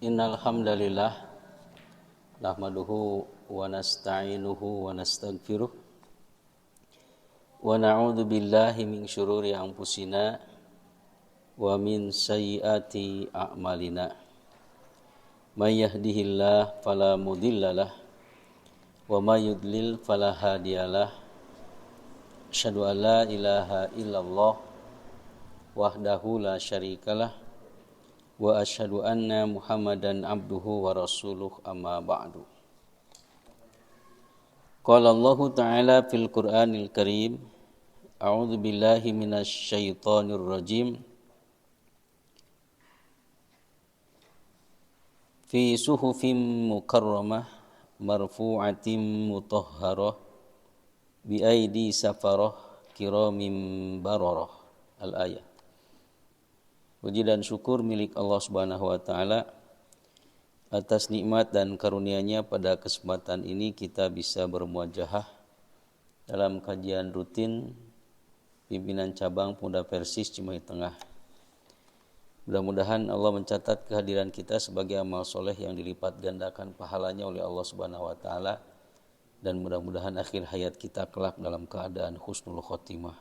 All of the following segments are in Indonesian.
Innal hamdalillah nahmaduhu wa nasta'inuhu wa nastaghfiruh wa na'udzu billahi min syururi anfusina wa min sayyiati a'malina. May yahdihillahu fala mudhillalah wa may yudlil fala hadiyalah. Asyhadu an la ilaha illallah wahdahu la syarikalah wa asyhadu anna Muhammadan abduhu wa rasuluh amma ba'du. Qala Allah Ta'ala fil Qur'anil Karim, a'udzu billahi minasy syaithanir rajim. Fi suhufim mukarramah marfu'atin mutahharah bi aidi safarah kiramin bararah. Al-ayat. Puji dan syukur milik Allah Subhanahu wa taala atas nikmat dan karunia-Nya pada kesempatan ini kita bisa bermuajahah dalam kajian rutin pimpinan cabang Pemuda Persis Cimahi Tengah. Mudah-mudahan Allah mencatat kehadiran kita sebagai amal soleh yang dilipat gandakan pahalanya oleh Allah Subhanahu wa taala, dan mudah-mudahan akhir hayat kita kelak dalam keadaan husnul khotimah.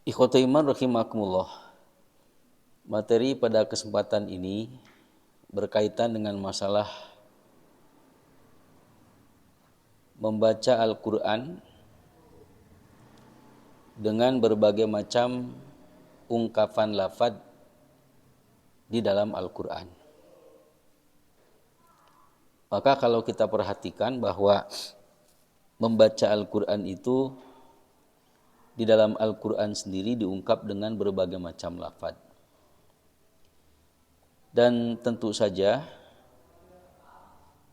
Ikhwatul iman rahimakumullah. Materi pada kesempatan ini berkaitan dengan masalah membaca Al-Quran dengan berbagai macam ungkapan lafaz di dalam Al-Quran. Maka kalau kita perhatikan bahwa membaca Al-Quran itu di dalam Al-Quran sendiri diungkap dengan berbagai macam lafaz. Dan tentu saja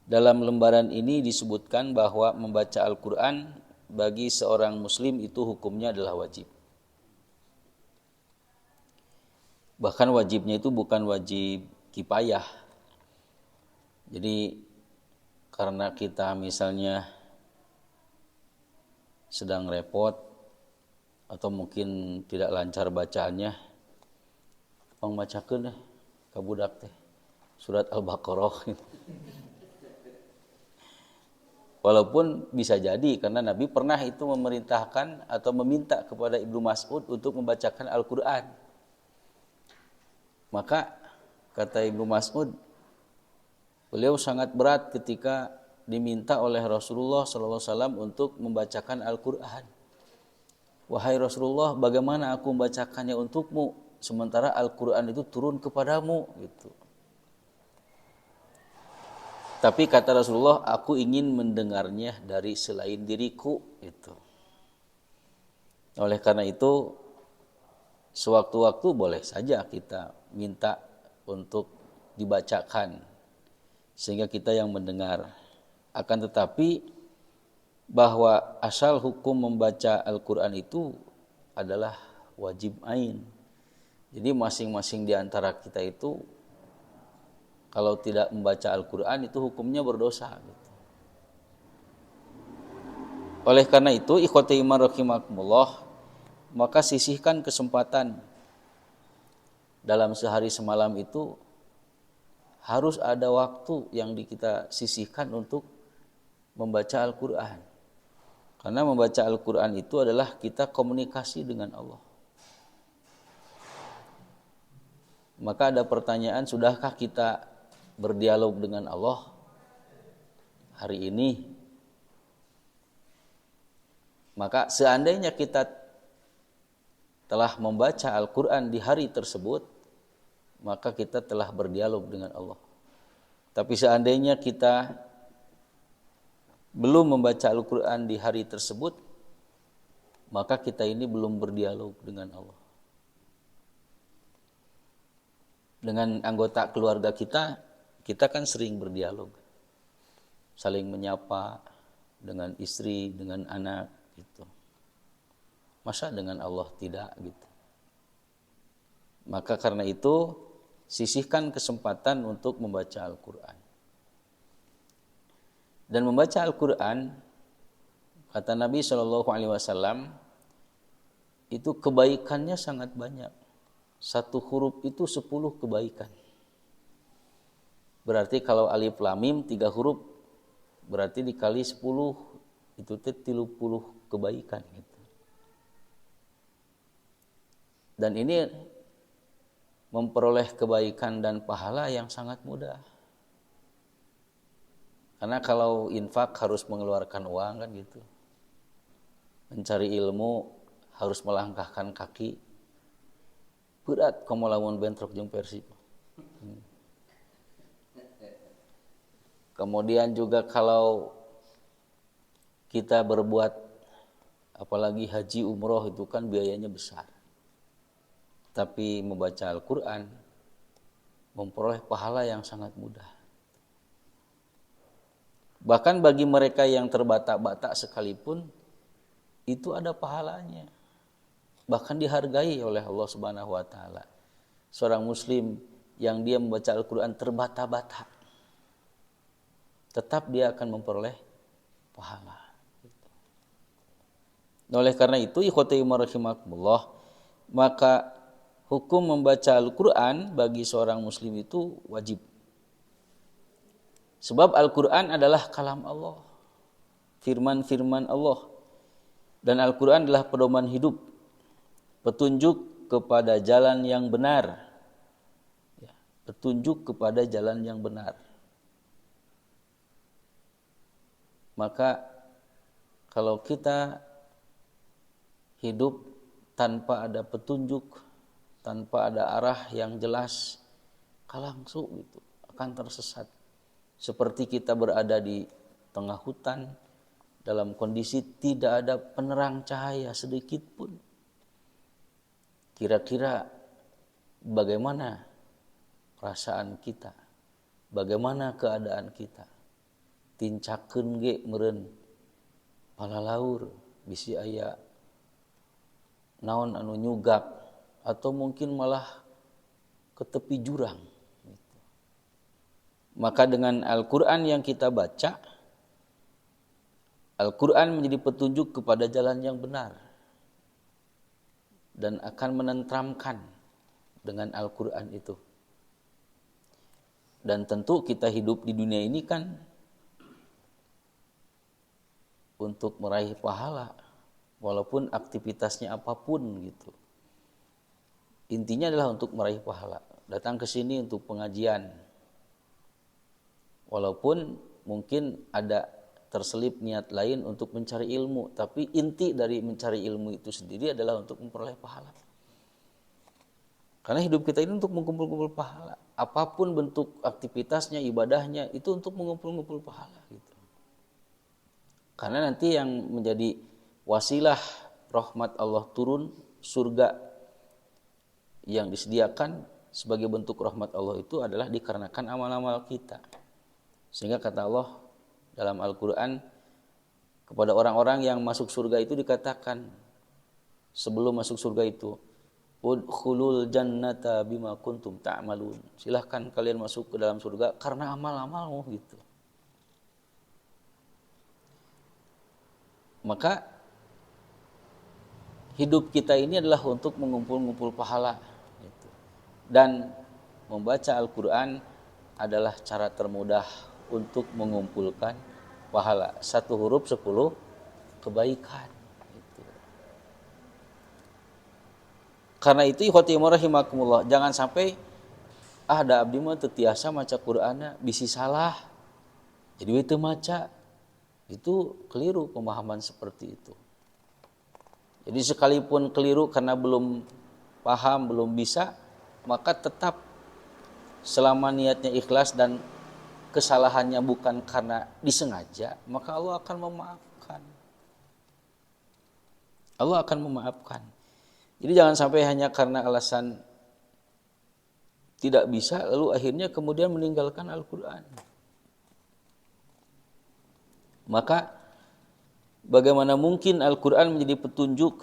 dalam lembaran ini disebutkan bahwa membaca Al-Quran bagi seorang muslim itu hukumnya adalah wajib. Bahkan wajibnya itu bukan wajib kifayah. Jadi karena kita misalnya sedang repot atau mungkin tidak lancar bacaannya, bacakeun deh ka budak teh surat Al-Baqarah. Walaupun bisa jadi karena Nabi pernah itu memerintahkan atau meminta kepada Ibnu Mas'ud untuk membacakan Al-Quran. Maka kata Ibnu Mas'ud, beliau sangat berat ketika diminta oleh Rasulullah SAW untuk membacakan Al-Quran. Wahai Rasulullah, bagaimana aku membacakannya untukmu sementara Al-Quran itu turun kepadamu gitu. Tapi kata Rasulullah, aku ingin mendengarnya dari selain diriku itu. Oleh karena itu, sewaktu-waktu boleh saja kita minta untuk dibacakan sehingga kita yang mendengar. Akan tetapi bahwa asal hukum membaca Al-Quran itu adalah wajib ain. Jadi masing-masing di antara kita itu kalau tidak membaca Al-Quran itu hukumnya berdosa. Oleh karena itu, ikhwati iman rahimakumullah, maka sisihkan kesempatan dalam sehari semalam itu harus ada waktu yang kita sisihkan untuk membaca Al-Quran. Karena membaca Al-Quran itu adalah kita komunikasi dengan Allah. Maka ada pertanyaan, sudahkah kita berdialog dengan Allah hari ini? Maka seandainya kita telah membaca Al-Quran di hari tersebut, maka kita telah berdialog dengan Allah. Tapi seandainya kita belum membaca Al-Quran di hari tersebut, maka kita ini belum berdialog dengan Allah. Dengan anggota keluarga kita kan sering berdialog, saling menyapa dengan istri, dengan anak gitu. Masa dengan Allah tidak gitu. Maka karena itu sisihkan kesempatan untuk membaca Al-Quran. Dan membaca Al-Quran, kata Nabi SAW, itu kebaikannya sangat banyak. Satu huruf itu 10 kebaikan. Berarti kalau alif lam mim 3 huruf berarti dikali 10 itu teh 30 kebaikan gitu. Dan ini memperoleh kebaikan dan pahala yang sangat mudah. Karena kalau infak harus mengeluarkan uang kan gitu. Mencari ilmu harus melangkahkan kaki. Berat komo lamun bentrok jeung Persib. Kemudian juga kalau kita berbuat apalagi haji umroh itu kan biayanya besar. Tapi membaca Al-Quran memperoleh pahala yang sangat mudah. Bahkan bagi mereka yang terbata-bata sekalipun itu ada pahalanya. Bahkan dihargai oleh Allah Subhanahu wa taala. Seorang muslim yang dia membaca Al-Quran terbata-bata, tetap dia akan memperoleh pahala. Oleh karena itu, ikhwati rahimakumullah, maka hukum membaca Al-Quran bagi seorang muslim itu wajib. Sebab Al-Quran adalah kalam Allah, firman-firman Allah. Dan Al-Quran adalah pedoman hidup, petunjuk kepada jalan yang benar. Petunjuk kepada jalan yang benar. Maka kalau kita hidup tanpa ada petunjuk, tanpa ada arah yang jelas, langsung itu akan tersesat. Seperti kita berada di tengah hutan dalam kondisi tidak ada penerang cahaya sedikit pun. Kira-kira bagaimana perasaan kita? Bagaimana keadaan kita? Tincakeun ge meureun palalaur bisi aya naon anu nyugap atau mungkin malah ke tepi jurang. Maka dengan Al-Quran yang kita baca, Al-Quran menjadi petunjuk kepada jalan yang benar dan akan menenteramkan dengan Al-Quran itu. Dan tentu kita hidup di dunia ini kan untuk meraih pahala, walaupun aktivitasnya apapun gitu. Intinya adalah untuk meraih pahala. Datang ke sini untuk pengajian, walaupun mungkin ada terselip niat lain untuk mencari ilmu, tapi inti dari mencari ilmu itu sendiri adalah untuk memperoleh pahala. Karena hidup kita ini untuk mengumpul-kumpul pahala. Apapun bentuk aktivitasnya, ibadahnya, itu untuk mengumpul-kumpul pahala gitu. Karena nanti yang menjadi wasilah rahmat Allah turun, surga yang disediakan sebagai bentuk rahmat Allah itu adalah dikarenakan amal-amal kita. Sehingga kata Allah dalam Al-Quran, kepada orang-orang yang masuk surga itu dikatakan, sebelum masuk surga itu, udkhulul jannata bima kuntum ta'malun. Silahkan kalian masuk ke dalam surga karena amal-amalmu gitu. Maka hidup kita ini adalah untuk mengumpul-ngumpul pahala gitu. Dan membaca Al-Quran adalah cara termudah untuk mengumpulkan pahala. 1 huruf 10 kebaikan gitu. Karena itu ikhwati rahimakumullah, jangan sampai da abdi mah teu tiasa maca Qur'anna bisi salah. Jadi we teu maca. Itu keliru pemahaman seperti itu. Jadi sekalipun keliru karena belum paham, belum bisa, maka tetap selama niatnya ikhlas dan kesalahannya bukan karena disengaja, maka Allah akan memaafkan. Allah akan memaafkan. Jadi jangan sampai hanya karena alasan tidak bisa, lalu akhirnya kemudian meninggalkan Al-Quran. Maka bagaimana mungkin Al-Quran menjadi petunjuk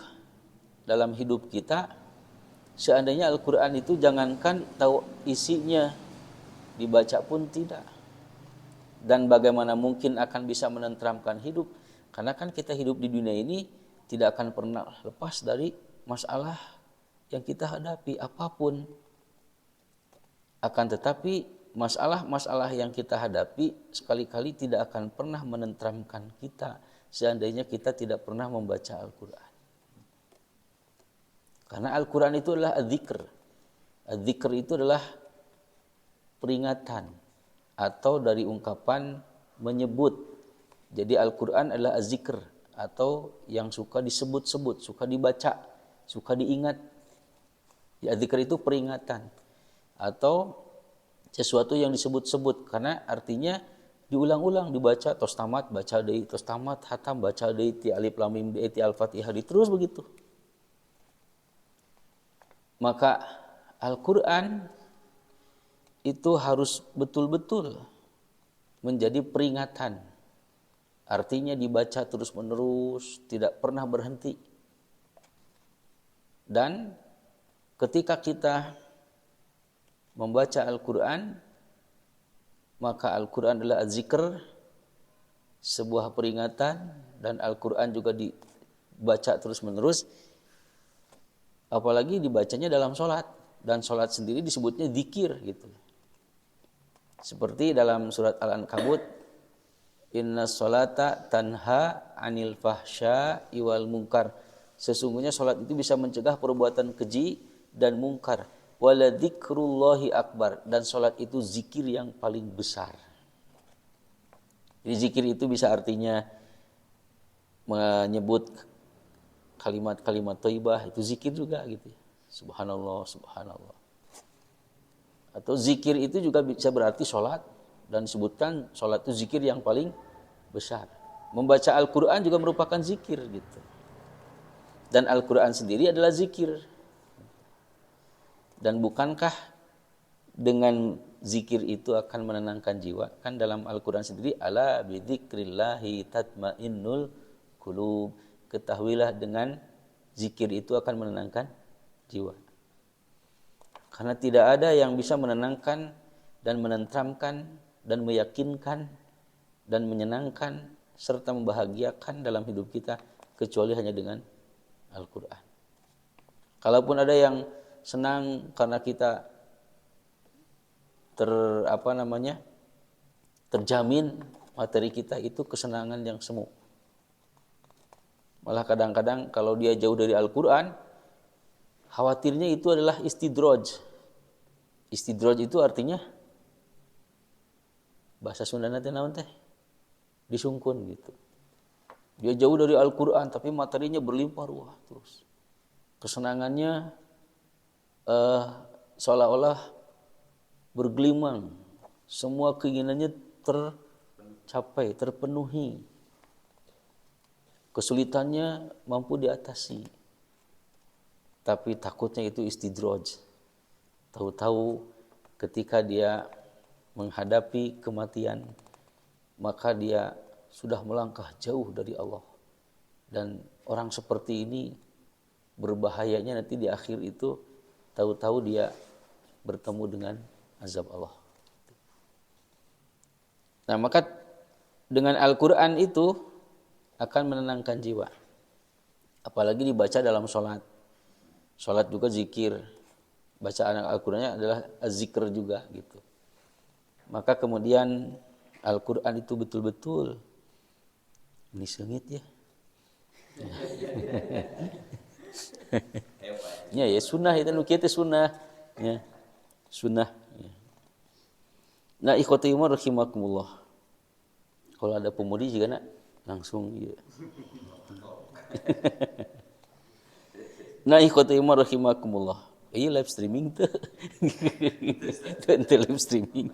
dalam hidup kita, seandainya Al-Quran itu jangankan tahu isinya, dibaca pun tidak. Dan bagaimana mungkin akan bisa menenteramkan hidup, karena kan kita hidup di dunia ini tidak akan pernah lepas dari masalah yang kita hadapi apapun. Akan tetapi masalah-masalah yang kita hadapi sekali-kali tidak akan pernah menenteramkan kita seandainya kita tidak pernah membaca Al-Quran. Karena Al-Quran itu adalah adzikr. Adzikr itu adalah peringatan atau dari ungkapan menyebut. Jadi Al-Quran adalah adzikr atau yang suka disebut-sebut, suka dibaca, suka diingat. Ya, adzikr itu peringatan atau sesuatu yang disebut-sebut karena artinya diulang-ulang, dibaca tos tamat, baca deui, tos tamat, hatam, baca deui, ti alif lam mim ti al-Fatihah, terus begitu. Maka Al-Quran itu harus betul-betul menjadi peringatan. Artinya dibaca terus-menerus, tidak pernah berhenti. Dan ketika kita membaca Al-Quran, maka Al-Quran adalah zikr, sebuah peringatan, dan Al-Quran juga dibaca terus-menerus. Apalagi dibacanya dalam sholat, dan sholat sendiri disebutnya zikir gitu. Seperti dalam surat Al-Ankabut, inna sholata tanha anil fahsya iwal munkar. Sesungguhnya sholat itu bisa mencegah perbuatan keji dan mungkar. Wala dzikrullahi akbar, dan sholat itu zikir yang paling besar. Jadi zikir itu bisa artinya menyebut kalimat-kalimat thayyibah, itu zikir juga gitu ya. Subhanallah, subhanallah. Atau zikir itu juga bisa berarti sholat, dan disebutkan sholat itu zikir yang paling besar. Membaca Al-Quran juga merupakan zikir gitu. Dan Al-Quran sendiri adalah zikir. Dan bukankah dengan zikir itu akan menenangkan jiwa? Kan dalam Al-Quran sendiri, ala bidzikrillahi tatmainnul qulub. Ketahuilah dengan zikir itu akan menenangkan jiwa. Karena tidak ada yang bisa menenangkan dan menenteramkan dan meyakinkan dan menyenangkan serta membahagiakan dalam hidup kita kecuali hanya dengan Al-Quran. Kalaupun ada yang senang karena kita terjamin materi kita itu kesenangan yang semu. Malah kadang-kadang kalau dia jauh dari Al-Quran, khawatirnya itu adalah istidraj. Istidraj itu artinya bahasa Sundana teh naon teh? Disungkun gitu. Dia jauh dari Al-Quran tapi materinya berlimpah ruah terus. Kesenangannya seolah-olah bergelimang. Semua keinginannya tercapai, terpenuhi. Kesulitannya mampu diatasi. Tapi takutnya itu istidraj. Tahu-tahu ketika dia menghadapi kematian, maka dia sudah melangkah jauh dari Allah. Dan orang seperti ini berbahayanya nanti di akhir itu tahu-tahu dia bertemu dengan azab Allah. Nah, maka dengan Al-Quran itu akan menenangkan jiwa. Apalagi dibaca dalam sholat. Sholat juga zikir. Bacaan Al-Qurannya adalah zikr juga gitu. Maka kemudian Al-Quran itu betul-betul ini sengit ya. Ya sunnah itu nu kieu teh sunnah ya. Sunnah ya. Nah, ikhwati umar rahimakumullah. Kalau ada pemudi juga nak langsung ya. Nah, ikhwati umar rahimakumullah. Iya live streaming tuh. Itu live streaming.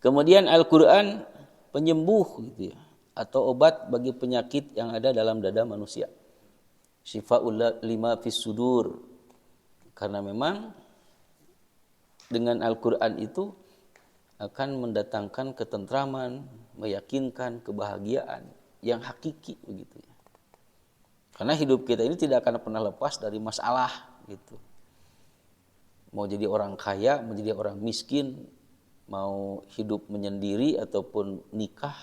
Kemudian Al-Quran penyembuh gitu ya, atau obat bagi penyakit yang ada dalam dada manusia. Syifa'ul lima fis sudur. Karena memang dengan Al-Quran itu akan mendatangkan ketentraman, meyakinkan kebahagiaan yang hakiki begitu ya. Karena hidup kita ini tidak akan pernah lepas dari masalah gitu. Mau jadi orang kaya, mau jadi orang miskin, mau hidup menyendiri ataupun nikah,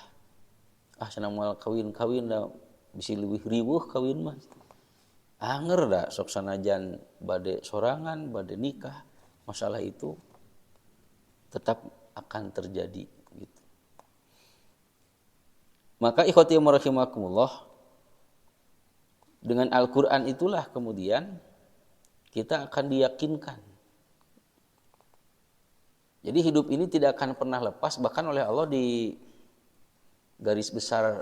senang mal kawin-kawin dah bisa lebih riweuh kawin mah. Anger dah sok sanajan bade sorangan, bade nikah, masalah itu tetap akan terjadi gitu. Maka ikhwati rahimakumullah, dengan Al-Qur'an itulah kemudian kita akan diyakinkan. Jadi hidup ini tidak akan pernah lepas, bahkan oleh Allah di garis besar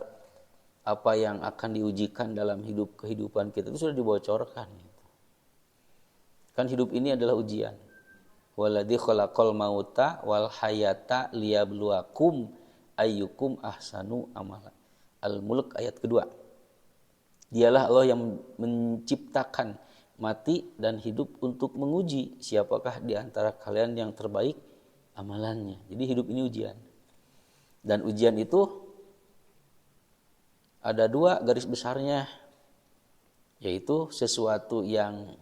apa yang akan diujikan dalam kehidupan kita itu sudah dibocorkan. Kan hidup ini adalah ujian. Waladzi khalaqal mauta wal hayata liyabluwakum ayyukum ahsanu amala. Al-Mulk ayat kedua. Dialah Allah yang menciptakan mati dan hidup untuk menguji siapakah di antara kalian yang terbaik amalannya. Jadi hidup ini ujian. Dan ujian itu ada dua garis besarnya, yaitu sesuatu yang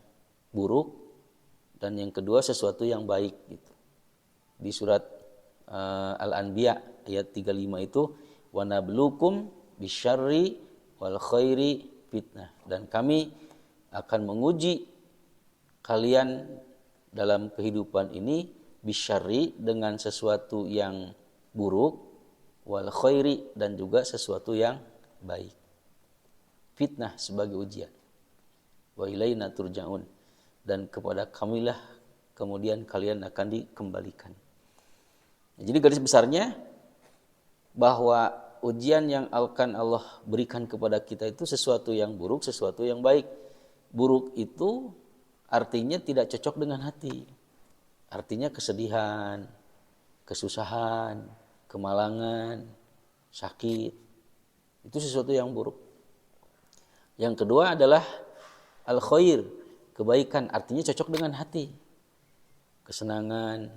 buruk dan yang kedua sesuatu yang baik gitu. Di surat Al-Anbiya ayat 35 itu wa nabluukum bisyarri wal khairi fitnah, dan kami akan menguji kalian dalam kehidupan ini bisyarri dengan sesuatu yang buruk, wal khairi dan juga sesuatu yang baik. Fitnah sebagai ujian. Wa ilaina turja'un, dan kepada kamilah kemudian kalian akan dikembalikan. Jadi garis besarnya bahwa ujian yang akan Allah berikan kepada kita itu sesuatu yang buruk, sesuatu yang baik. Buruk itu artinya tidak cocok dengan hati. Artinya kesedihan, kesusahan, kemalangan, sakit. Itu sesuatu yang buruk. Yang kedua adalah al-khair, kebaikan, artinya cocok dengan hati. Kesenangan,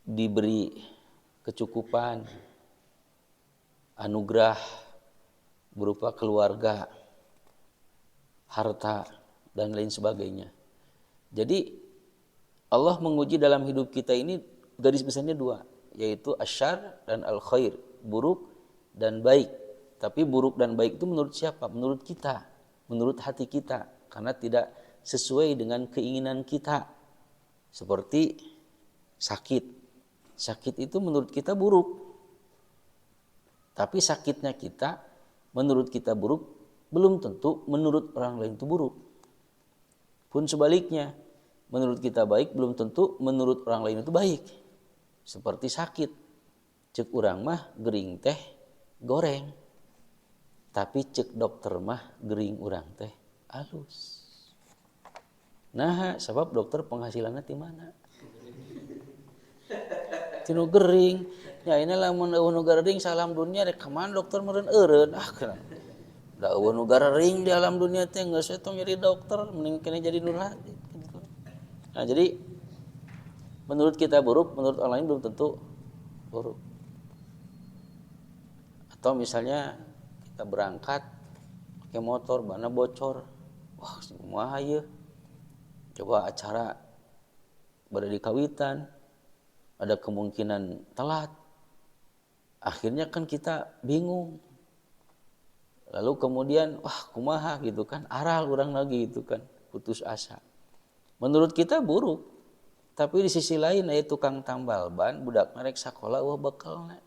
diberi kecukupan, anugerah berupa keluarga, harta, dan lain sebagainya. Jadi Allah menguji dalam hidup kita ini garis besarnya dua, yaitu asyar dan al-khair, buruk dan baik. Tapi buruk dan baik itu menurut siapa? Menurut kita, menurut hati kita, karena tidak sesuai dengan keinginan kita. Seperti sakit. Sakit itu menurut kita buruk. Tapi sakitnya kita, menurut kita buruk, belum tentu menurut orang lain itu buruk. Pun sebaliknya, menurut kita baik belum tentu menurut orang lain itu baik. Seperti sakit, cek urang mah gering teh goreng, tapi cek dokter mah gering urang teh alus. Nah, sebab dokter penghasilannya di mana? Tinu gering. Ya ini lamun eueuh nu gering salam dunia rek kaman dokter meureun eureun kana. Da eueuh nu gering di alam dunia teh geus etong jadi dokter, mending kene jadi nurhati. Nah, jadi menurut kita buruk, menurut orang lain belum tentu buruk. Atau misalnya kita berangkat pakai motor, bana bocor. Wah, kumaha ieu? Coba acara berada di kawitan, ada kemungkinan telat. Akhirnya kan kita bingung. Lalu kemudian, wah kumaha gitu kan, aral urang lagi gitu kan, putus asa. Menurut kita buruk, tapi di sisi lain aya tukang tambal ban, budak merek sakola wah bekalna.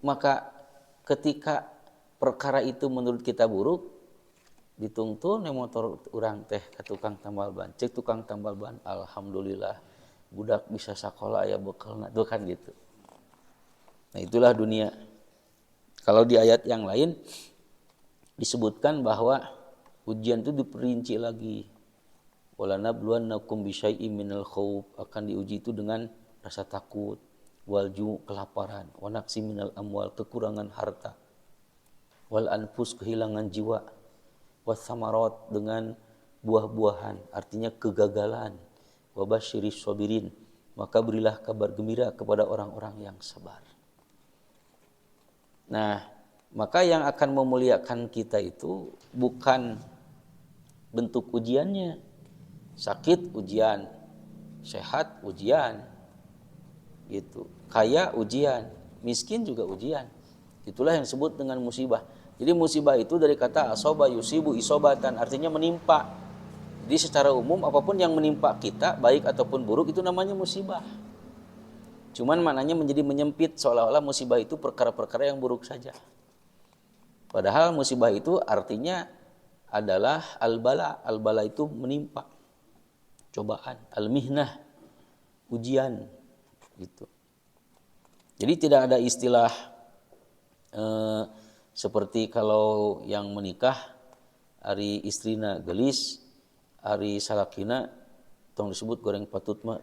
Maka ketika perkara itu menurut kita buruk, ditungtun motor urang teh ke tukang tambal ban. Cek tukang tambal ban, alhamdulillah budak bisa sakola aya bekalna, tuh kan gitu. Nah, itulah dunia. Kalau di ayat yang lain disebutkan bahwa ujian itu diperinci lagi. Wala nabluwannakum bisyai'im minal khauf, akan diuji itu dengan rasa takut, walju kelaparan, wa naqsi minal amwal kekurangan harta, wal anfus kehilangan jiwa, was samarat dengan buah-buahan artinya kegagalan, wa basyiris sabirin, maka berilah kabar gembira kepada orang-orang yang sabar. Nah, maka yang akan memuliakan kita itu bukan bentuk ujiannya. Sakit ujian, sehat ujian, gitu. Kaya ujian, miskin juga ujian. Itulah yang disebut dengan musibah. Jadi musibah itu dari kata asoba yusibu isobatan, artinya menimpa. Jadi secara umum apapun yang menimpa kita, baik ataupun buruk, itu namanya musibah. Cuman maknanya menjadi menyempit, seolah-olah musibah itu perkara-perkara yang buruk saja. Padahal musibah itu artinya adalah al-bala. Al-bala itu menimpa, cobaan, al-mihnah, ujian gitu. Jadi tidak ada istilah seperti kalau yang menikah ari istrina gelis, ari salakina tong disebut goreng patut mah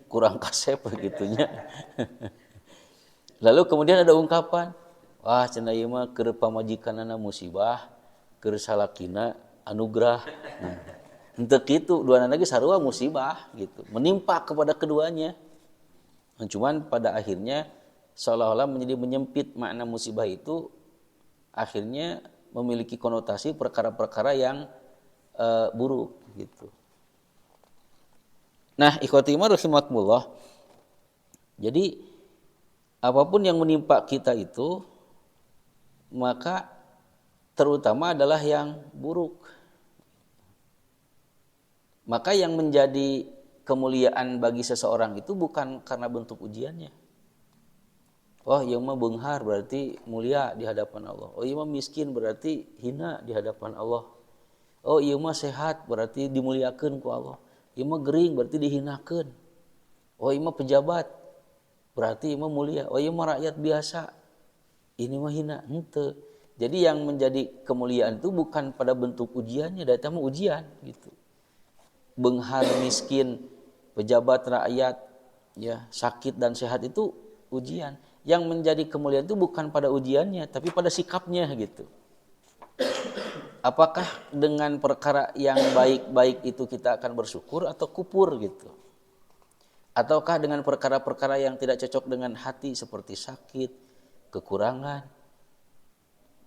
kurang kasep begitunya. Lalu kemudian ada ungkapan, wah cenah ieu mah keur pamajikanana musibah, keur salakina anugerah. Henteu kitu, duana lagi sarua musibah gitu, menimpa kepada keduanya. Cuman pada akhirnya seolah-olah menjadi menyempit makna musibah itu, akhirnya memiliki konotasi perkara-perkara yang buruk gitu. Nah, ikhwati iman rahimakumullah. Jadi apapun yang menimpa kita itu, maka terutama adalah yang buruk. Maka yang menjadi kemuliaan bagi seseorang itu bukan karena bentuk ujiannya. Oh, ieu mah beunghar berarti mulia di hadapan Allah. Oh, ieu mah miskin berarti hina di hadapan Allah. Oh, ieu mah sehat berarti dimuliakeun ku Allah. Ieu mah gering berarti dihinakeun. Oh, ieu mah pejabat berarti ieu mah mulia. Oh, ieu mah rakyat biasa, ini mah hina. Henteu. Jadi yang menjadi kemuliaan itu bukan pada bentuk ujiannya, datang mah ujian gitu. Beunghar, miskin, pejabat, rakyat, ya, sakit dan sehat itu ujian. Yang menjadi kemuliaan itu bukan pada ujiannya, tapi pada sikapnya gitu. Apakah dengan perkara yang baik-baik itu kita akan bersyukur atau kupur gitu? Ataukah dengan perkara-perkara yang tidak cocok dengan hati seperti sakit, kekurangan,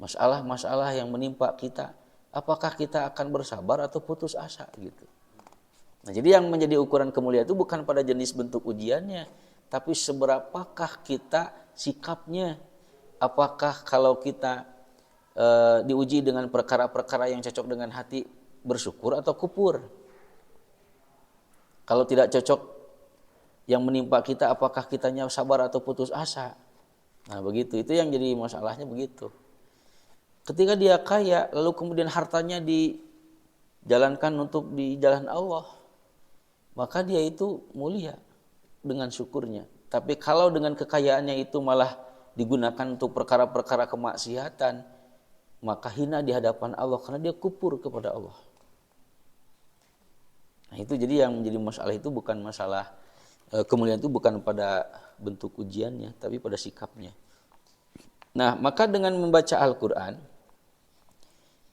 masalah-masalah yang menimpa kita, apakah kita akan bersabar atau putus asa gitu? Nah, jadi yang menjadi ukuran kemuliaan itu bukan pada jenis bentuk ujiannya, tapi seberapakah kita sikapnya. Apakah kalau kita diuji dengan perkara-perkara yang cocok dengan hati, bersyukur atau kupur? Kalau tidak cocok yang menimpa kita, apakah kitanya sabar atau putus asa? Nah begitu, itu yang jadi masalahnya begitu. Ketika dia kaya, lalu kemudian hartanya dijalankan untuk di jalan Allah, maka dia itu mulia dengan syukurnya. Tapi kalau dengan kekayaannya itu malah digunakan untuk perkara-perkara kemaksiatan, maka hina di hadapan Allah karena dia kufur kepada Allah. Nah itu jadi yang menjadi masalah itu bukan masalah kemuliaan itu bukan pada bentuk ujiannya, tapi pada sikapnya. Nah maka dengan membaca Al-Quran,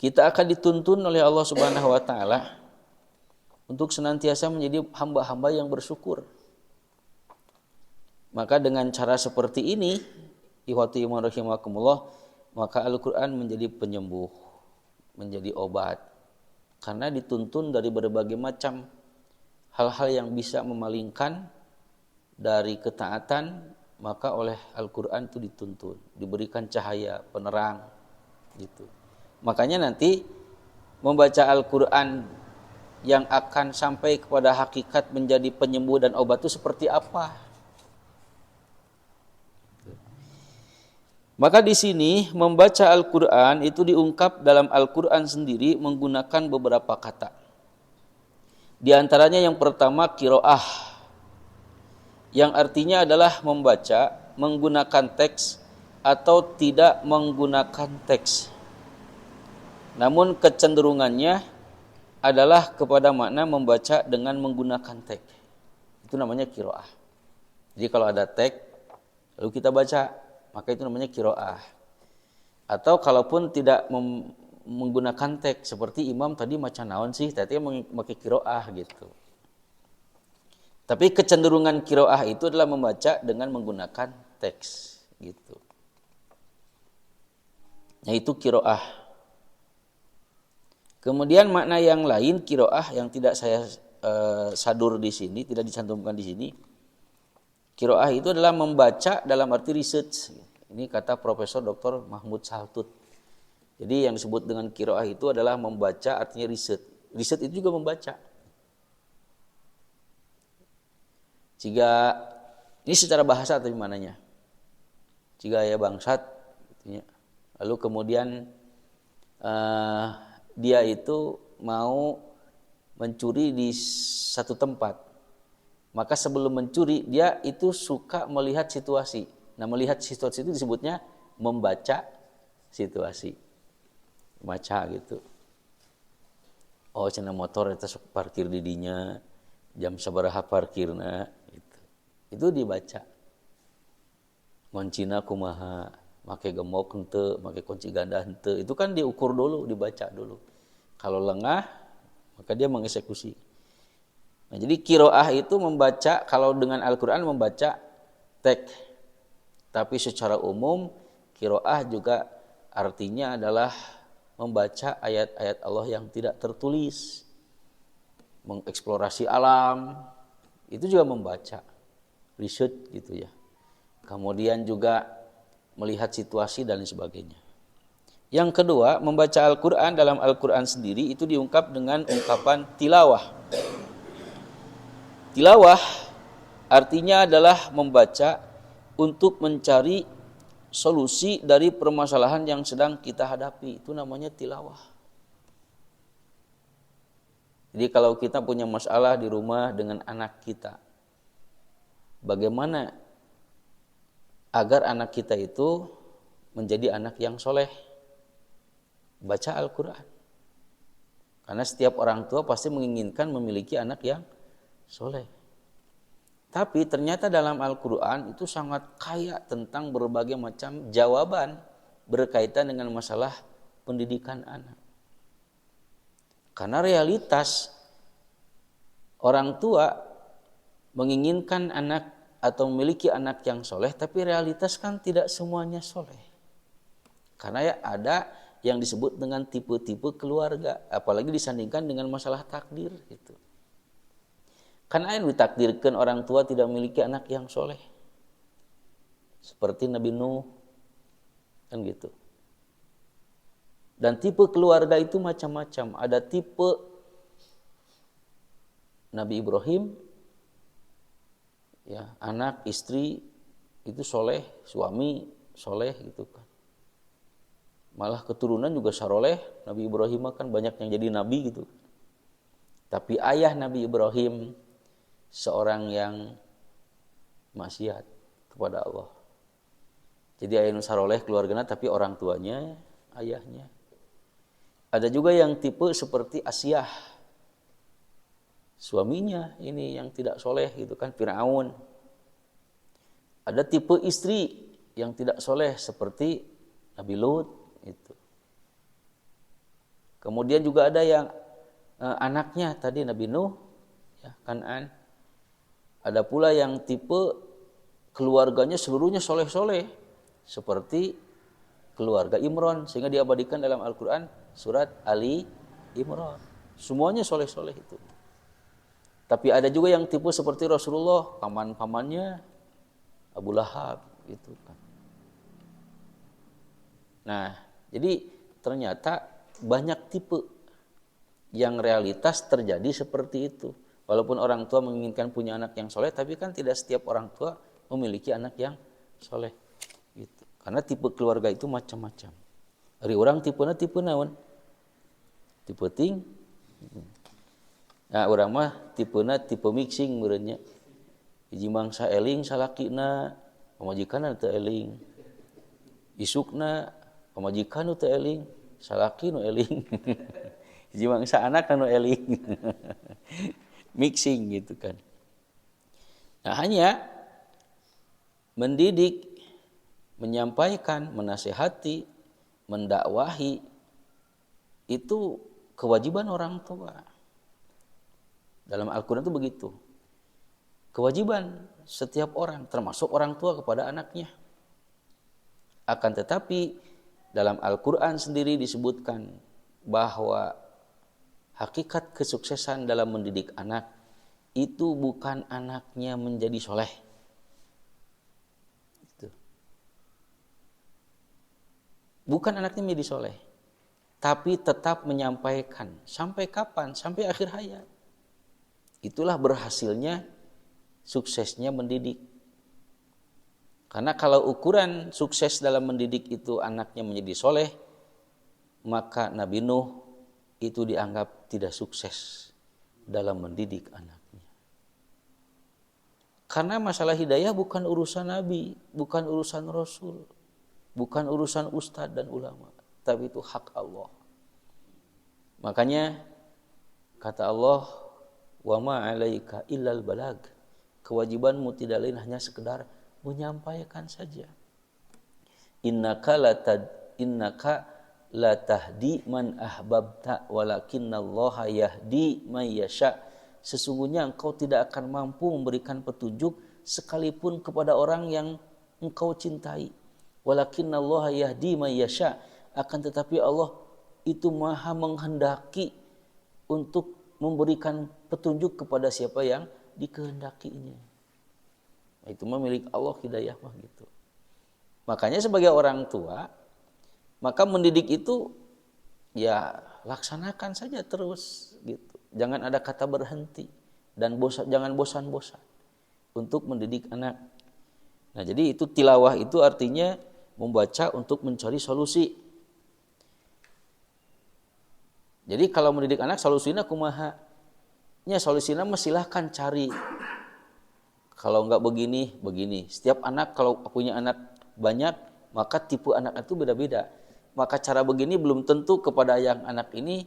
kita akan dituntun oleh Allah Subhanahu Wa Taala untuk senantiasa menjadi hamba-hamba yang bersyukur. Maka dengan cara seperti ini, ikhwati iman rahimakumullah, maka Al-Quran menjadi penyembuh, menjadi obat. Karena dituntun dari berbagai macam hal-hal yang bisa memalingkan dari ketaatan, maka oleh Al-Quran itu dituntun, diberikan cahaya, penerang gitu. Makanya nanti membaca Al-Quran yang akan sampai kepada hakikat menjadi penyembuh dan obat itu seperti apa? Maka di sini membaca Al-Quran itu diungkap dalam Al-Quran sendiri menggunakan beberapa kata. Di antaranya yang pertama qiraah, yang artinya adalah membaca menggunakan teks atau tidak menggunakan teks. Namun kecenderungannya adalah kepada makna membaca dengan menggunakan teks. Itu namanya qiraah. Jadi kalau ada teks lalu kita baca, maka itu namanya qiraah. Atau kalaupun tidak menggunakan teks, seperti imam tadi maca naon sih, tadi memakai qiraah gitu. Tapi kecenderungan qiraah itu adalah membaca dengan menggunakan teks gitu. Yaitu qiraah. Kemudian makna yang lain qiraah yang tidak saya sadur di sini, tidak dicantumkan di sini. Qiraah itu adalah membaca dalam arti research. Ini kata Profesor Dr. Mahmud Saltut. Jadi yang disebut dengan qiraah itu adalah membaca artinya research. Riset itu juga membaca. Jika ini secara bahasa tapi mananya. Jika ya bangsat, lalu kemudian dia itu mau mencuri di satu tempat, maka sebelum mencuri dia itu suka melihat situasi. Nah, melihat situasi itu disebutnya membaca situasi, baca gitu. Oh, cenah motor itu parkir di dinya, jam sabaraha parkirna gitu. Itu dibaca. Ngoncina kumaha, make gemok henteu, make kunci ganda henteu, itu kan diukur dulu, dibaca dulu. Kalau lengah, maka dia mengeksekusi. Nah, jadi qiraah itu membaca, kalau dengan Al-Qur'an membaca teks. Tapi secara umum qiraah juga artinya adalah membaca ayat-ayat Allah yang tidak tertulis. Mengeksplorasi alam, itu juga membaca. Riset gitu ya. Kemudian juga melihat situasi dan sebagainya. Yang kedua, membaca Al-Quran dalam Al-Quran sendiri itu diungkap dengan ungkapan tilawah. Tilawah artinya adalah membaca untuk mencari solusi dari permasalahan yang sedang kita hadapi. Itu namanya tilawah. Jadi kalau kita punya masalah di rumah dengan anak kita, bagaimana agar anak kita itu menjadi anak yang soleh? Baca Al-Quran. Karena setiap orang tua pasti menginginkan memiliki anak yang soleh. Tapi ternyata dalam Al-Quran itu sangat kaya tentang berbagai macam jawaban berkaitan dengan masalah pendidikan anak. Karena realitas orang tua menginginkan anak atau memiliki anak yang soleh, tapi realitas kan tidak semuanya soleh. Karena ya ada yang disebut dengan tipe-tipe keluarga, apalagi disandingkan dengan masalah takdir gitu. Karena yang ditakdirkan orang tua tidak memiliki anak yang soleh, seperti Nabi Nuh, kan gitu. Dan tipe keluarga itu macam-macam. Ada tipe Nabi Ibrahim, ya, anak, istri itu soleh, suami soleh gitu kan. Malah keturunan juga saroleh. Nabi Ibrahim kan banyak yang jadi nabi gitu. Tapi ayah Nabi Ibrahim seorang yang maksiat kepada Allah. Jadi ayah saroleh keluarganya, tapi orang tuanya, ayahnya. Ada juga yang tipe seperti Asiyah, suaminya ini yang tidak soleh gitu kan, Fir'aun. Ada tipe istri yang tidak soleh seperti Nabi Lut itu. Kemudian juga ada yang anaknya tadi Nabi Nuh, ya, Kan'an. Ada pula yang tipe keluarganya seluruhnya soleh-soleh seperti keluarga Imran, sehingga diabadikan dalam Al-Quran surat Ali Imran. Semuanya soleh-soleh itu. Tapi ada juga yang tipe seperti Rasulullah, paman-pamannya Abu Lahab gitu kan. Nah, jadi ternyata banyak tipe yang realitas terjadi seperti itu. Walaupun orang tua menginginkan punya anak yang soleh, tapi kan tidak setiap orang tua memiliki anak yang soleh gitu. Karena tipe keluarga itu macam-macam. Ari orang tipena tipe naon? Tipe ting. Nah, urang mah tipena tipe mixing meureunnya. Hiji mangsa eling salakina, pamajikanna teu eling. Isukna pamajikan teu eling, salaki nu eling. Hiji mangsa anak nu eling. Mixing gitu kan. Nah, hanya mendidik, menyampaikan, menasihati, mendakwahi itu kewajiban orang tua. Dalam Al-Quran itu begitu. Kewajiban setiap orang, termasuk orang tua kepada anaknya. Akan tetapi dalam Al-Quran sendiri disebutkan bahwa hakikat kesuksesan dalam mendidik anak itu bukan anaknya menjadi soleh. Bukan anaknya menjadi soleh. tapi tetap menyampaikan. Sampai kapan? Sampai akhir hayat. Itulah berhasilnya, suksesnya mendidik. Karena kalau ukuran sukses dalam mendidik itu anaknya menjadi soleh, maka Nabi Nuh itu dianggap tidak sukses dalam mendidik anaknya. Karena masalah hidayah bukan urusan Nabi, bukan urusan Rasul, bukan urusan ustadz dan ulama, tapi itu hak Allah. Makanya kata Allah, wa ma 'alaika illal balag. Kewajibanmu tidak lain hanya sekedar menyampaikan saja. Innaka la tahdi man ahbabta walakinallaha yahdi man yasha. Sesungguhnya engkau tidak akan mampu memberikan petunjuk sekalipun kepada orang yang engkau cintai. Walakinallaha yahdi man yasha. Akan tetapi Allah itu maha menghendaki untuk memberikan petunjuk kepada siapa yang dikehendakinya. Itu milik Allah hidayah mah gitu. Makanya sebagai orang tua, maka mendidik itu ya laksanakan saja terus gitu. Jangan ada kata berhenti dan jangan bosan-bosan untuk mendidik anak. Nah, jadi itu tilawah itu artinya membaca untuk mencari solusi. Jadi kalau mendidik anak solusinya kumaha? Ya solusinya mah silahkan cari. Kalau enggak begini, begini. Setiap anak kalau punya anak banyak, maka tipe anak itu beda-beda. Maka cara begini belum tentu kepada yang anak ini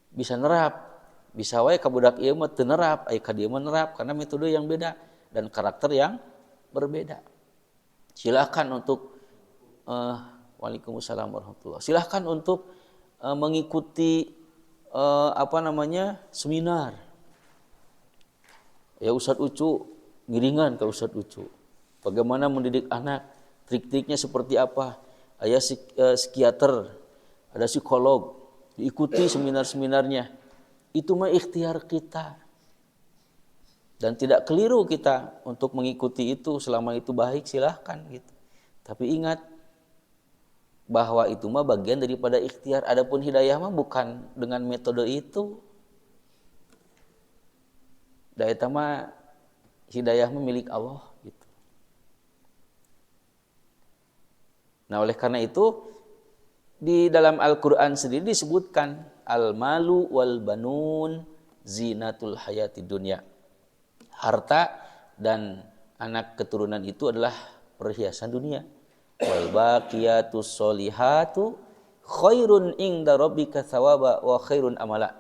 bisa nerap. Bisa wae ka budak ieu mah teu nerap, aya ka dieu mah nerap karena metode yang beda dan karakter yang berbeda. Silakan untuk Waalaikumsalam warahmatullahi. Silakan untuk mengikuti seminar. Ya Ustadz Ucu ngiringan ke Ustadz Ucu. Bagaimana mendidik anak, trik-triknya seperti apa. Ada psikiater, ada psikolog, diikuti seminar-seminarnya. Itu mah ikhtiar kita. Dan tidak keliru kita untuk mengikuti itu, selama itu baik silahkan gitu. Tapi ingat bahwa itu mah bagian daripada ikhtiar. Adapun hidayah mah bukan dengan metode itu. Da eta mah hidayah milik Allah gitu. Nah, oleh karena itu di dalam Al-Qur'an sendiri disebutkan al-malu wal banun zinatul hayati dunya. Harta dan anak keturunan itu adalah perhiasan dunia. Wal baqiyatus sholihatu khairun inda rabbika thawaba wa khairun amala.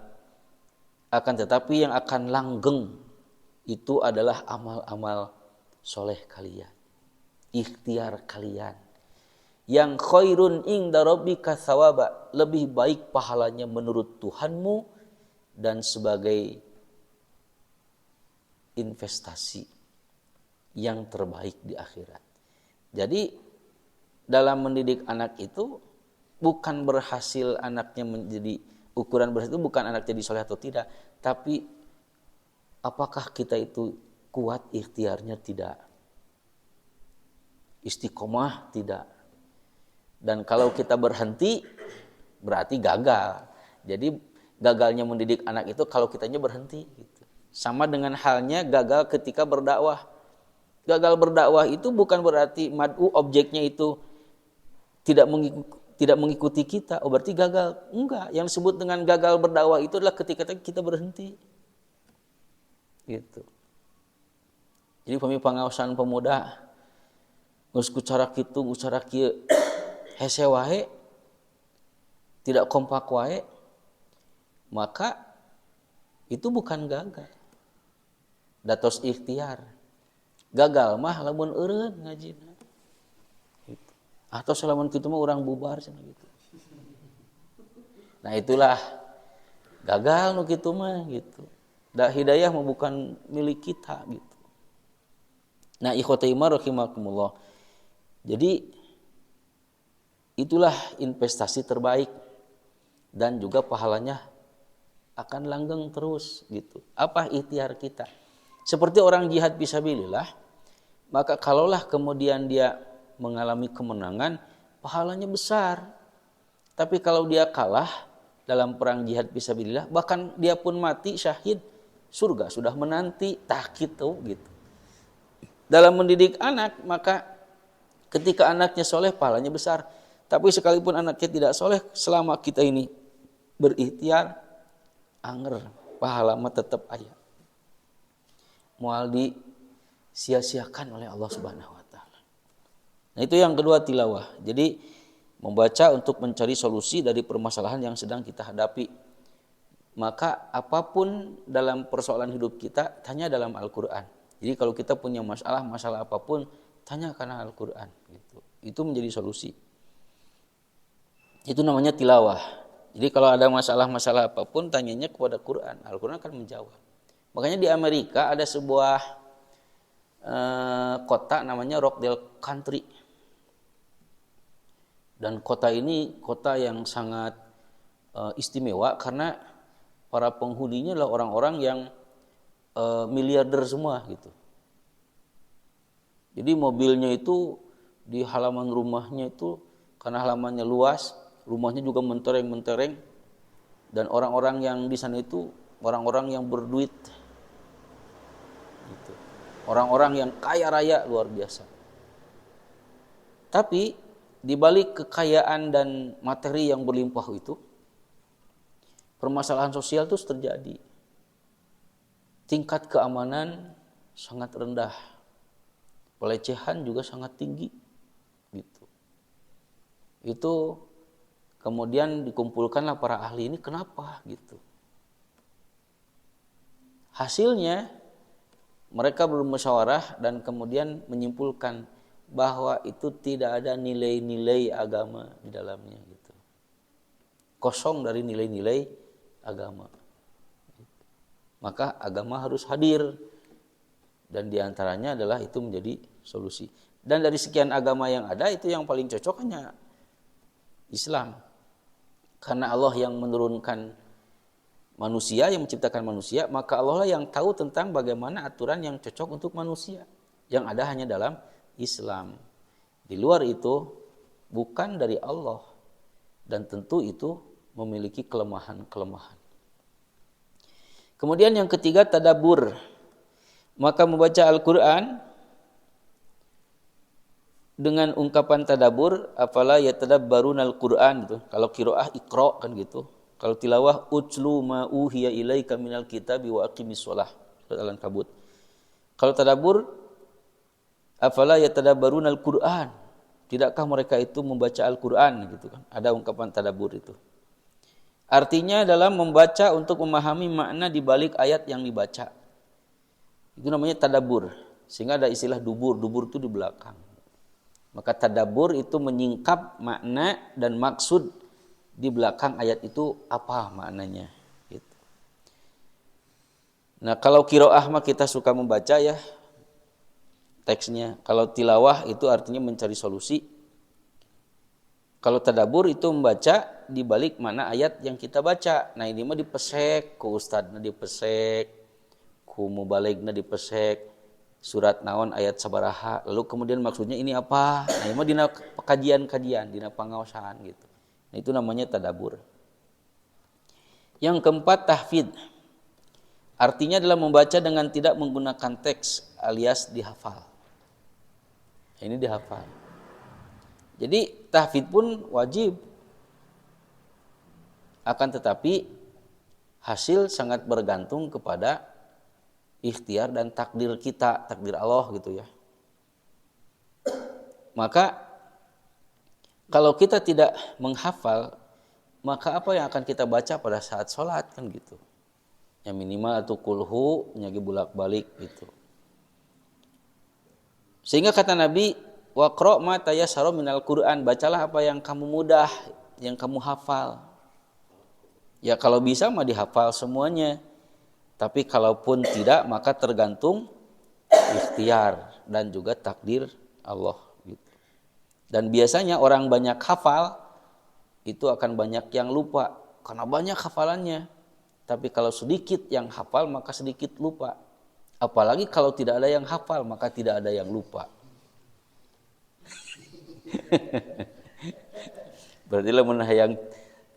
Akan tetapi yang akan langgeng itu adalah amal-amal soleh kalian, ikhtiar kalian. Yang khairun inda rabbika thawaba, lebih baik pahalanya menurut Tuhanmu dan sebagai investasi yang terbaik di akhirat. Jadi dalam mendidik anak itu bukan berhasil anaknya menjadi ukuran berhasil itu bukan anak jadi soleh atau tidak, tapi apakah kita itu kuat ikhtiarnya tidak, istiqomah tidak. Dan kalau kita berhenti berarti gagal. Jadi gagalnya mendidik anak itu kalau kitanya berhenti gitu. Sama dengan halnya gagal ketika berdakwah. Gagal berdakwah itu bukan berarti mad'u objeknya itu tidak mengikuti kita. Oh berarti gagal. Enggak, yang disebut dengan gagal berdakwah itu adalah ketika kita berhenti. Gitu. Jadi pami pangaosan pemuda geus kucara kitu kucara kieu hese wae tidak kompak wae maka itu bukan gagal. Datos ikhtiar. Gagal mah lamun eureun ngajina. Gitu. Atau lamun kitu mah urang bubar cenah gitu. Nah itulah gagal nu kitu mah gitu. Da hidayah mah bukan milik kita gitu. Nah, ikhwatul iman rahimakumullah. Jadi itulah investasi terbaik dan juga pahalanya akan langgeng terus gitu. Apa ikhtiar kita? Seperti orang jihad fisabilillah, maka kalaulah kemudian dia mengalami kemenangan, pahalanya besar. Tapi kalau dia kalah dalam perang jihad fisabilillah, bahkan dia pun mati syahid, surga sudah menanti, tak gitu gitu. Dalam mendidik anak, maka ketika anaknya soleh, pahalanya besar. Tapi sekalipun anaknya tidak soleh, selama kita ini berikhtiar, anger, pahala mah tetap aya. Moal disia-siakan oleh Allah Subhanahu wa taala. Nah, itu yang kedua tilawah. Jadi membaca untuk mencari solusi dari permasalahan yang sedang kita hadapi. Maka apapun dalam persoalan hidup kita, tanya dalam Al-Qur'an. Jadi kalau kita punya masalah apapun, tanya karena Al-Qur'an gitu. Itu menjadi solusi. Itu namanya tilawah. Jadi kalau ada masalah apapun, tanyanya kepada Quran. Al-Quran akan menjawab. Makanya di Amerika ada sebuah kota namanya Rockdale Country. Dan kota ini kota yang sangat istimewa karena para penghuninya adalah orang-orang yang miliarder semua gitu. Jadi mobilnya itu di halaman rumahnya itu, karena halamannya luas, rumahnya juga mentereng-mentereng, dan orang-orang yang di sana itu orang-orang yang berduit, gitu. Orang-orang yang kaya raya luar biasa. Tapi di balik kekayaan dan materi yang berlimpah itu, permasalahan sosial terus terjadi. Tingkat keamanan sangat rendah, pelecehan juga sangat tinggi, gitu. Itu kemudian dikumpulkanlah para ahli ini, kenapa gitu. Hasilnya mereka bermusyawarah dan kemudian menyimpulkan bahwa itu tidak ada nilai-nilai agama di dalamnya gitu. Kosong dari nilai-nilai agama. Maka agama harus hadir, dan diantaranya adalah itu menjadi solusi. Dan dari sekian agama yang ada, itu yang paling cocok hanya Islam. Karena Allah yang menurunkan manusia, yang menciptakan manusia, maka Allah lah yang tahu tentang bagaimana aturan yang cocok untuk manusia. Yang ada hanya dalam Islam. Di luar itu bukan dari Allah, dan tentu itu memiliki kelemahan-kelemahan. Kemudian yang ketiga, tadabbur. Maka membaca Al-Quran dengan ungkapan tadabbur, afala yatadabbaruna al-Quran gitu. Kalau qiraah iqra kan gitu. Kalau tilawah utlu ma uhiya ilaika minal kitabi wa aqimis shalah. Al-Ankabut. Kalau tadabbur, afala yatadabbaruna al-Quran. Tidakkah mereka itu membaca Al-Quran gitu kan. Ada ungkapan tadabbur itu. Artinya dalam membaca untuk memahami makna di balik ayat yang dibaca. Itu namanya tadabbur. Sehingga ada istilah dubur. Dubur itu di belakang. Maka tadabbur itu menyingkap makna dan maksud di belakang ayat itu apa maknanya. Gitu. Nah, kalau qiraah mah kita suka membaca ya teksnya. Kalau tilawah itu artinya mencari solusi. Kalau tadabbur itu membaca di balik mana ayat yang kita baca. Nah, ini mah dipesek, ku ustadna dipesek, ku mubaligna dipesek. Surat naon ayat sabaraha, lalu kemudian maksudnya ini apa? Nah, ini mah dina kajian-kajian, dina pangaosan gitu. Nah, itu namanya tadabbur. Yang keempat, tahfidz. Artinya adalah membaca dengan tidak menggunakan teks alias dihafal. Ini dihafal. Jadi tahfidz pun wajib. Akan tetapi hasil sangat bergantung kepada ikhtiar dan takdir kita, takdir Allah gitu ya. Maka kalau kita tidak menghafal, maka apa yang akan kita baca pada saat sholat kan gitu. Ya minimal atau kulhu nyagi bolak-balik gitu. Sehingga kata Nabi, waqra ma tayassara minal Qur'an, bacalah apa yang kamu mudah, yang kamu hafal. Ya kalau bisa mah dihafal semuanya. Tapi kalaupun tidak, maka tergantung ikhtiar dan juga takdir Allah. Gitu. Dan biasanya orang banyak hafal, itu akan banyak yang lupa. Karena banyak hafalannya. Tapi kalau sedikit yang hafal, maka sedikit lupa. Apalagi kalau tidak ada yang hafal, maka tidak ada yang lupa. Berarti lamun hayang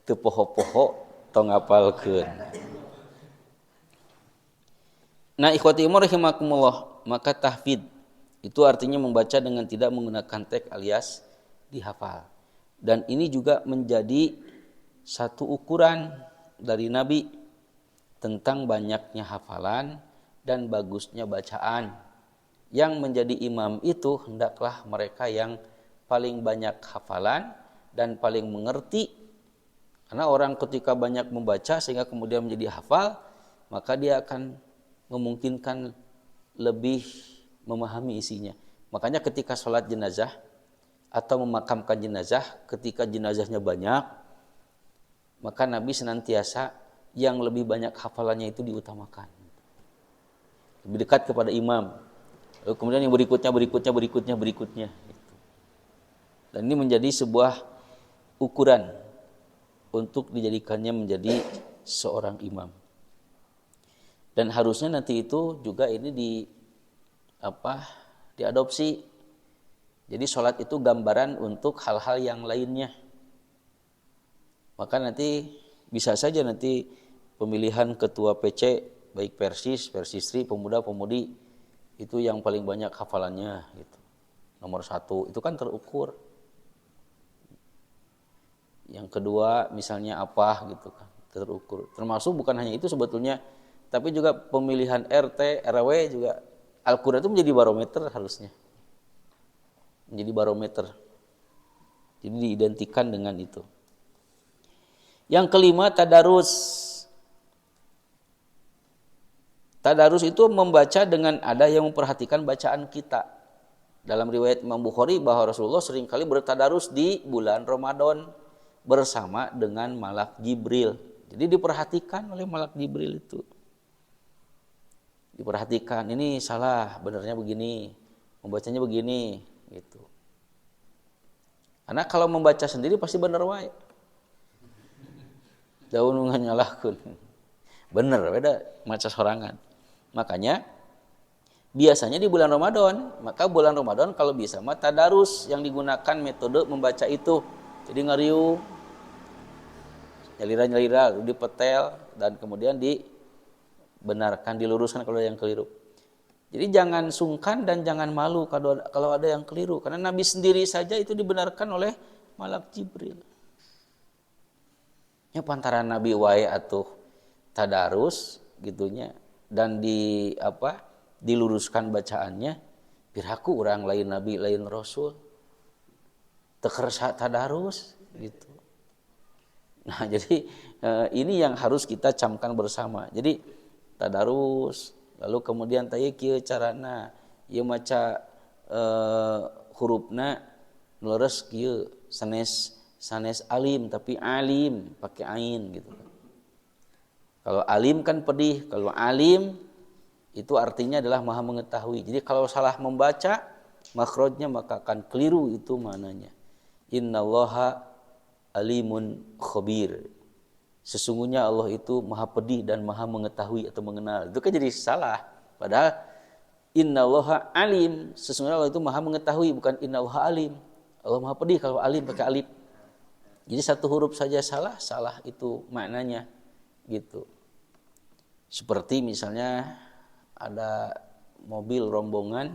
teu poho-poho tong ngapalkeun. Nah, ikhwati umur rahimakumullah, maka tahfidz itu artinya membaca dengan tidak menggunakan teks alias dihafal. Dan ini juga menjadi satu ukuran dari Nabi tentang banyaknya hafalan dan bagusnya bacaan. Yang menjadi imam itu hendaklah mereka yang paling banyak hafalan dan paling mengerti. Karena orang ketika banyak membaca sehingga kemudian menjadi hafal, maka dia akan memungkinkan lebih memahami isinya. Makanya ketika sholat jenazah atau memakamkan jenazah, ketika jenazahnya banyak, maka Nabi senantiasa yang lebih banyak hafalannya itu diutamakan. Lebih dekat kepada imam. Lalu kemudian yang berikutnya. Dan ini menjadi sebuah ukuran untuk dijadikannya menjadi seorang imam. Dan harusnya nanti itu juga ini diadopsi. Jadi sholat itu gambaran untuk hal-hal yang lainnya. Maka nanti bisa saja nanti pemilihan ketua PC baik Persis, Persistri, pemuda-pemudi itu yang paling banyak hafalannya gitu. Nomor 1 itu kan terukur. Yang kedua misalnya apa gitu kan, terukur. Termasuk bukan hanya itu sebetulnya, tapi juga pemilihan RT, RW juga Al-Quran itu menjadi barometer harusnya. Menjadi barometer. Jadi diidentikan dengan itu. Yang kelima, tadarus. Tadarus itu membaca dengan ada yang memperhatikan bacaan kita. Dalam riwayat Imam Bukhari bahwa Rasulullah seringkali bertadarus di bulan Ramadan bersama dengan Malak Jibril. Jadi diperhatikan oleh Malak Jibril itu. Diperhatikan, ini salah, benarnya begini, membacanya begini, gitu. Karena kalau membaca sendiri pasti benar wae. Daun nyalahkeun. Bener, beda maca sorangan. Makanya biasanya di bulan Ramadan, maka bulan Ramadan kalau bisa mah tadarus yang digunakan metode membaca itu. Jadi ngariung, nyalira-nyalira, dipetel dan kemudian dibenarkan, diluruskan kalau ada yang keliru. Jadi jangan sungkan dan jangan malu kalau ada yang keliru. Karena Nabi sendiri saja itu dibenarkan oleh Malak Jibril. Ya pantaran Nabi wae atuh tadarus gitunya dan diluruskan bacaannya. Piraku orang lain Nabi lain Rasul. Tekersa tadarus gitu. Nah, jadi ini yang harus kita camkan bersama. Jadi tadarus, lalu kemudian tanya kieu carana, ieu maca hurufna leres kieu sanes alim tapi alim pakai ain gitu. Kalau alim kan pedih, kalau alim itu artinya adalah maha mengetahui. Jadi kalau salah membaca makhrajnya maka akan keliru itu maknanya. Innallaha alimun khabir. Sesungguhnya Allah itu maha pedih dan maha mengetahui atau mengenal. Itu kan jadi salah. Padahal innallaha alim, sesungguhnya Allah itu maha mengetahui, bukan innallaha alim. Allah maha pedih kalau alim pakai alif. Jadi satu huruf saja salah itu maknanya gitu. Seperti misalnya ada mobil rombongan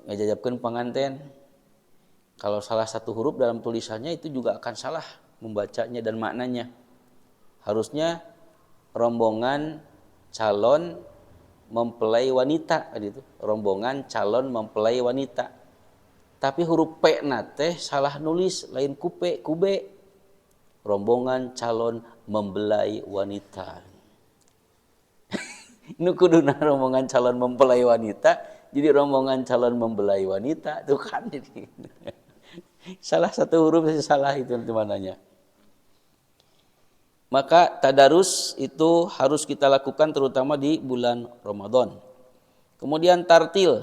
ngajajabkeun panganten. Kalau salah satu huruf dalam tulisannya itu juga akan salah membacanya dan maknanya. Harusnya rombongan calon mempelai wanita gitu. Rombongan calon mempelai wanita. Tapi huruf P teh salah nulis, lain kube. Rombongan calon mempelai wanita. Nu kuduna rombongan calon mempelai wanita, jadi rombongan calon mempelai wanita tuh kan jadi. Salah satu huruf salah itu mananya. Maka tadarus itu harus kita lakukan terutama di bulan Ramadan. Kemudian tartil.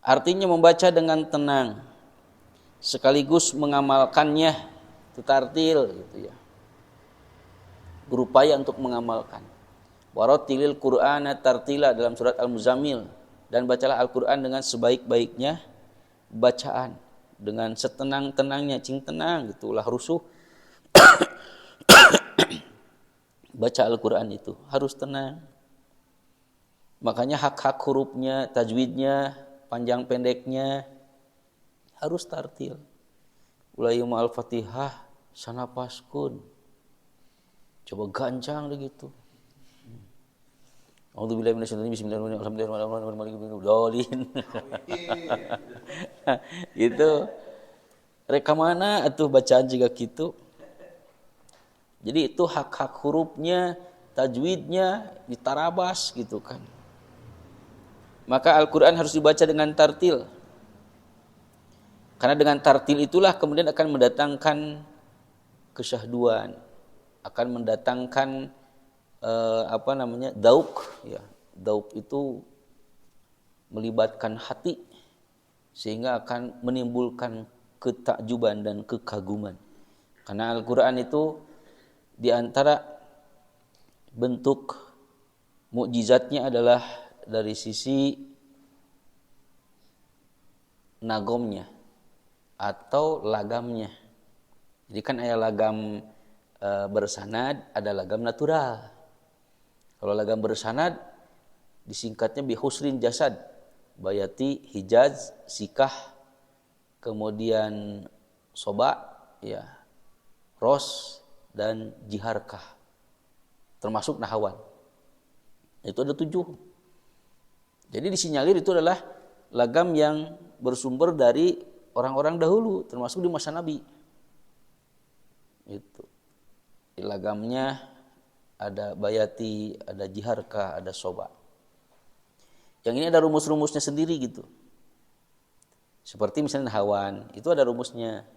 Artinya membaca dengan tenang. Sekaligus mengamalkannya. Itu tartil gitu ya. Berupaya untuk mengamalkan. Warattilil Qur'ana tartila dalam surat Al-Muzammil, dan bacalah Al-Qur'an dengan sebaik-baiknya bacaan. dengan setenang-tenangnya, cing tenang gitulah rusuh. Baca Al-Qur'an itu harus tenang. Makanya hak-hak hurufnya, tajwidnya, panjang pendeknya harus tartil. Ulai Al-Fatihah sana paskun. Coba gancang deh gitu. A'udzubillahi minasyaitonir rajim. Bismillahirrahmanirrahim. Itu reka mana atuh bacaan juga gitu. Jadi itu hak-hak hurufnya, tajwidnya ditarabas gitu kan. Maka Al-Qur'an harus dibaca dengan tartil. Karena dengan tartil itulah kemudian akan mendatangkan kesyahduan, akan mendatangkan dauk ya. Dauk itu melibatkan hati sehingga akan menimbulkan ketakjuban dan kekaguman. Karena Al-Qur'an itu di antara bentuk mukjizatnya adalah dari sisi nagomnya atau lagamnya. Jadi kan ada lagam bersanad, ada lagam natural. Kalau lagam bersanad disingkatnya bihusrin jasad, bayati, hijaz, sikah, kemudian soba, ya, ros dan jiharkah, termasuk nahawan. Itu ada 7. Jadi disinyalir itu adalah lagam yang bersumber dari orang-orang dahulu, termasuk di masa Nabi. Itu. Di lagamnya ada bayati, ada jiharkah, ada soba. Yang ini ada rumus-rumusnya sendiri gitu. Seperti misalnya nahawan, itu ada rumusnya.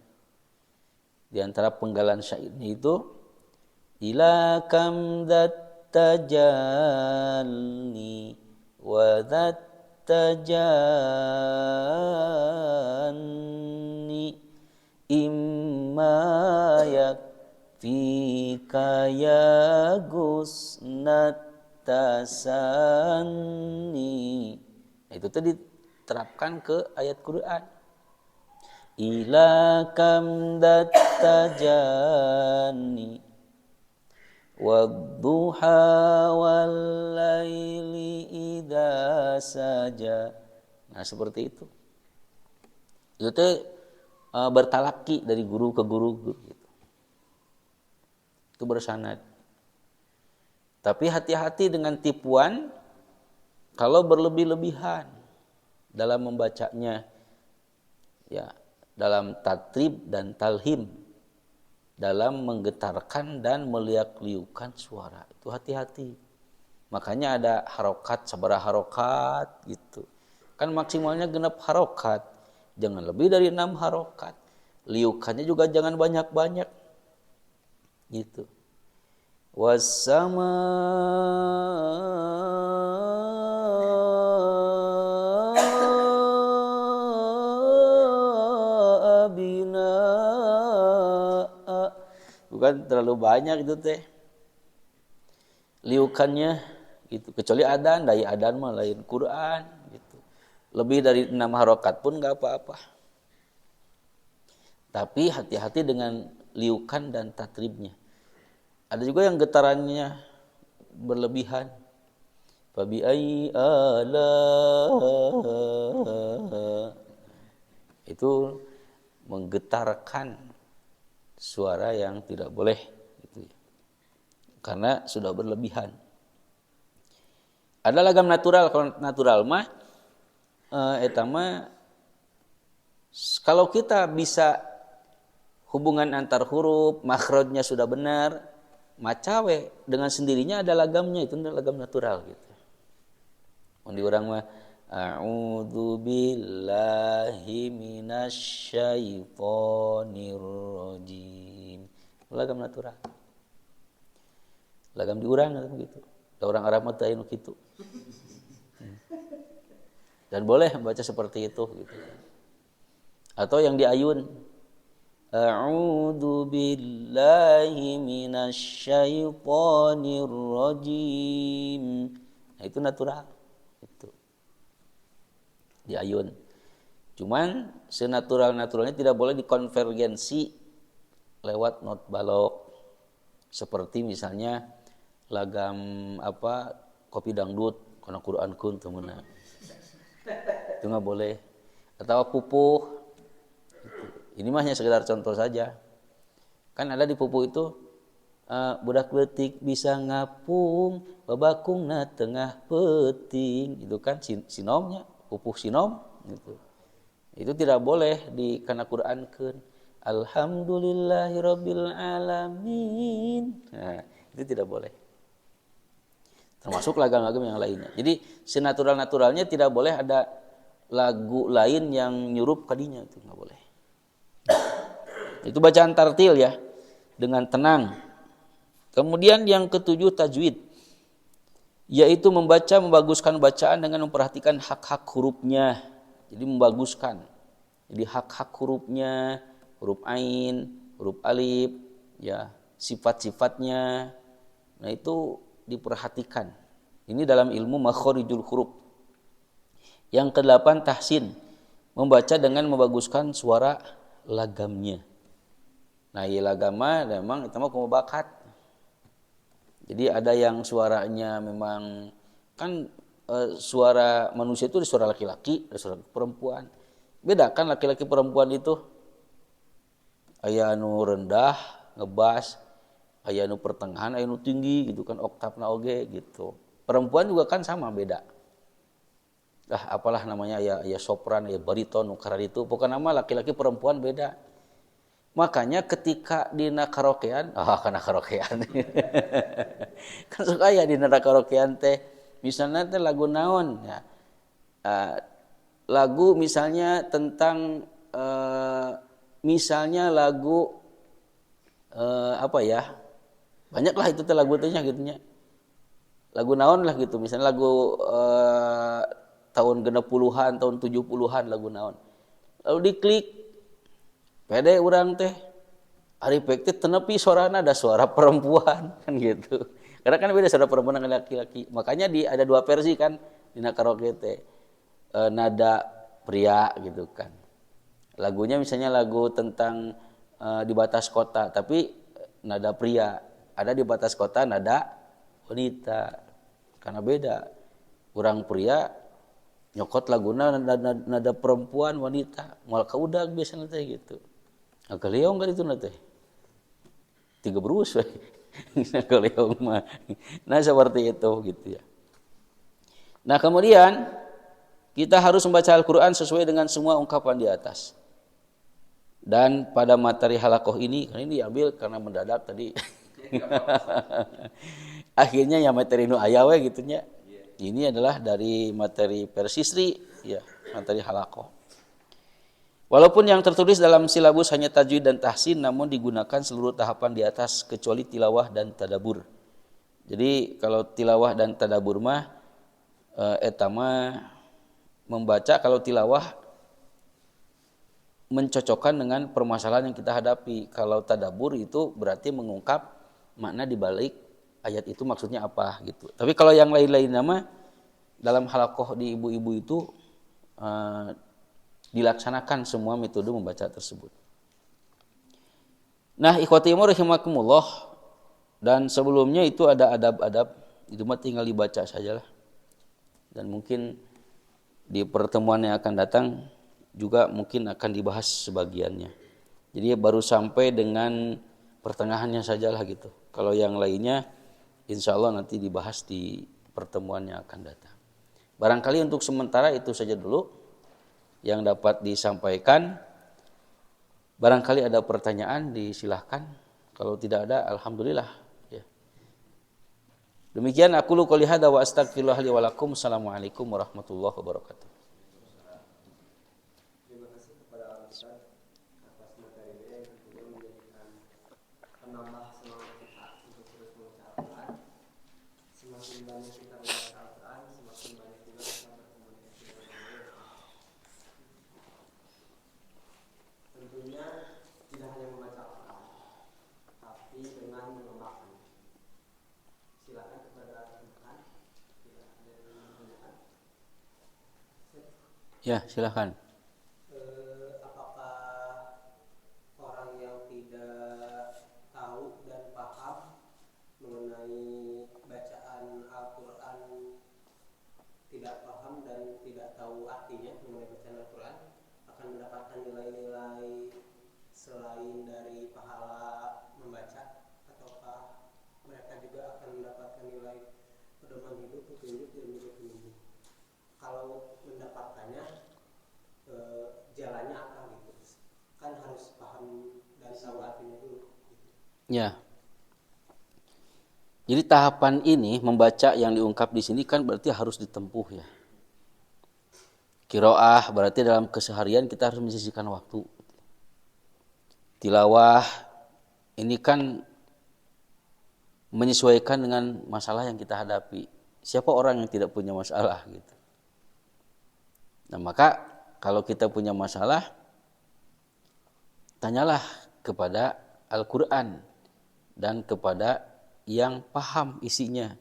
Di antara penggalan syairnya itu ila kam tajalli wa tajanni imma yakfika ya gusnat tasanni. Itu tadi diterapkan ke ayat Quran. Ila kam tajani wadduha wal laili idza saja. Nah, seperti itu. Itu teh bertalaki dari guru ke guru gitu. Itu bersanad. Tapi hati-hati dengan tipuan kalau berlebih-lebihan dalam membacanya. Ya, dalam tatrib dan talhim, dalam menggetarkan dan meliak-liukan suara. Itu hati-hati. Makanya ada harokat, sabaraha harokat gitu. Kan maksimalnya 6 harokat. Jangan lebih dari 6 harokat. Liukannya juga jangan banyak-banyak. Gitu. Wassama bukan terlalu banyak itu teh liukannya gitu, kecuali adan, dari adan mah lain Quran gitu. Lebih dari 6 harokat pun nggak apa-apa. Tapi hati-hati dengan liukan dan tatribnya. Ada juga yang getarannya berlebihan. Fabi ayyi ala itu menggetarkan suara yang tidak boleh gitu. Karena sudah berlebihan. Ada lagam natural, kalau natural mah eta mah kalau kita bisa hubungan antar huruf, makhrajnya sudah benar, macawe dengan sendirinya ada lagamnya, itu lagam natural gitu. Di orang mah a'udzu billahi minasyaitonir rajim. Lagam natural. Lagam diurang gitu. Da orang Arab mah teu anu kitu. Dan boleh baca seperti itu gitu. Atau yang diayun a'udzu billahi minasyaitonir rajim. Nah, itu natural. Itu. Di ayun. Cuman senatural-naturalnya tidak boleh dikonvergensi lewat not balok. Seperti misalnya lagam kopi dangdut karena Quran kun temeuna. Itu nggak boleh. Atau pupuh. Ini mah hanya sekedar contoh saja. Kan ada di pupuh itu budak leutik bisa ngapung babakungna tengah peuting, itu kan sinomnya, pupuh sinom gitu. Itu tidak boleh dikana Qur'ankeun. Alhamdulillahirabbil alamin. Nah, itu tidak boleh. Termasuk lagam-lagam yang lainnya. Jadi senatural-naturalnya tidak boleh ada lagu lain yang nyurup kadinya, itu enggak boleh. Itu bacaan tartil ya, dengan tenang. Kemudian yang ketujuh tajwid, yaitu membaguskan bacaan dengan memperhatikan hak-hak hurufnya. Jadi membaguskan. Jadi hak-hak hurufnya, huruf ain, huruf alif, ya, sifat-sifatnya. Nah, itu diperhatikan. Ini dalam ilmu makharijul huruf. Yang kedelapan tahsin, membaca dengan membaguskan suara lagamnya. Nah, iya lagama memang itu mah kumaha bakat. Jadi ada yang suaranya memang kan suara manusia itu ada suara laki-laki, ada suara perempuan. Beda kan laki-laki perempuan itu. Aya anu rendah, ngebas, aya anu pertengahan, aya anu tinggi gitu kan, oktavna oge gitu. Perempuan juga kan sama beda. Apalah namanya ya sopran, ya bariton, nukaran itu. Pokoknya nama laki-laki perempuan beda. Makanya ketika dina karaokean, karena karaokean. Kan suka ya dina karaokean teh, misalnya teh lagu naon ya. Lagu misalnya tentang misalnya lagu apa ya? Banyaklah itu teh lagu tehnya gitunya. Lagu naon lah gitu, misalnya lagu tahun 60-an, tahun 70-an lagu naon. Lalu diklik pede urang teh ari pek teh tenepi suarana ada suara perempuan kan gitu. Karena kan beda suara perempuan dengan laki-laki. Makanya ada dua versi kan di karaoke teh. Nada pria gitu kan. Lagunya misalnya lagu tentang di batas kota, tapi nada pria. Ada di batas kota nada wanita. Karena beda. Urang pria nyokot laguna nada perempuan wanita. Moal kaudag biasanya teh gitu. Agak leong kan itu nanti. Tiga berus. Agak leong mah. Nah seperti itu gitu ya. Nah kemudian kita harus membaca Al-Quran sesuai dengan semua ungkapan di atas. Dan pada materi halakoh ini diambil karena mendadak tadi. Akhirnya ya materi nu aya we gitunya. Ini adalah dari materi persisri ya, materi halakoh. Walaupun yang tertulis dalam silabus hanya tajwid dan tahsin, namun digunakan seluruh tahapan di atas kecuali tilawah dan tadabur. Jadi kalau tilawah dan tadabur mah etama membaca, kalau tilawah mencocokkan dengan permasalahan yang kita hadapi. Kalau tadabur itu berarti mengungkap makna di balik ayat itu maksudnya apa gitu. Tapi kalau yang lain-lain nama dalam halakoh di ibu-ibu itu dilaksanakan semua metode membaca tersebut. Nah, ikhwati rahimakumullah, dan sebelumnya itu ada adab-adab, itu mah tinggal dibaca sajalah. Dan mungkin di pertemuan yang akan datang juga mungkin akan dibahas sebagiannya. Jadi baru sampai dengan pertengahannya sajalah gitu. Kalau yang lainnya insya Allah nanti dibahas di pertemuan yang akan datang. Barangkali untuk sementara itu saja dulu yang dapat disampaikan. Barangkali ada pertanyaan, disilahkan. Kalau tidak ada, alhamdulillah ya. Demikian aku qouli hadza wa astaghfirullah li wa lakum. Assalamualaikum warahmatullahi wabarakatuh. Terima kasih kepada Ustaz atas materinya yang tentunya menjadikan penambah semangat kita untuk terus membaca Al-Quran. Semakin banyak kita membaca Al-Quran, semakin banyak juga kita berkomunikasi dengan Allah. Tentunya tidak hanya membaca Al-Quran, tapi dengan mengamalkan. Silakan kepada teman-teman, tidak ada yang menanyakan. Ya, silakan. mereka juga akan mendapatkan nilai pedoman hidup, petunjuk dan juga penyembuh. Kalau mendapatkannya jalannya apa gitu, kan harus paham dan tahu artinya dulu. Ya. Jadi tahapan ini membaca yang diungkap di sini kan berarti harus ditempuh ya. Qiraah berarti dalam keseharian kita harus menyisihkan waktu. Tilawah ini kan menyesuaikan dengan masalah yang kita hadapi. Siapa orang yang tidak punya masalah gitu. Nah, maka kalau kita punya masalah, tanyalah kepada Al-Qur'an dan kepada yang paham isinya.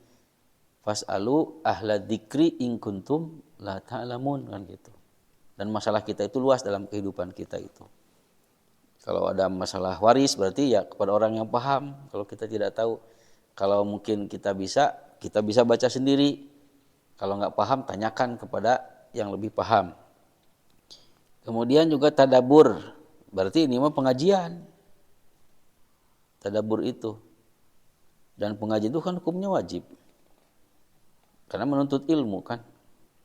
Fas'alu ahla dzikri in kuntum la ta'lamun kan gitu. Dan masalah kita itu luas dalam kehidupan kita itu. Kalau ada masalah waris berarti ya kepada orang yang paham. Kalau kita tidak tahu, kalau mungkin kita bisa baca sendiri. Kalau nggak paham, tanyakan kepada yang lebih paham. Kemudian juga tadabur, berarti ini mah pengajian. Tadabur itu. Dan pengajian itu kan hukumnya wajib. Karena menuntut ilmu kan,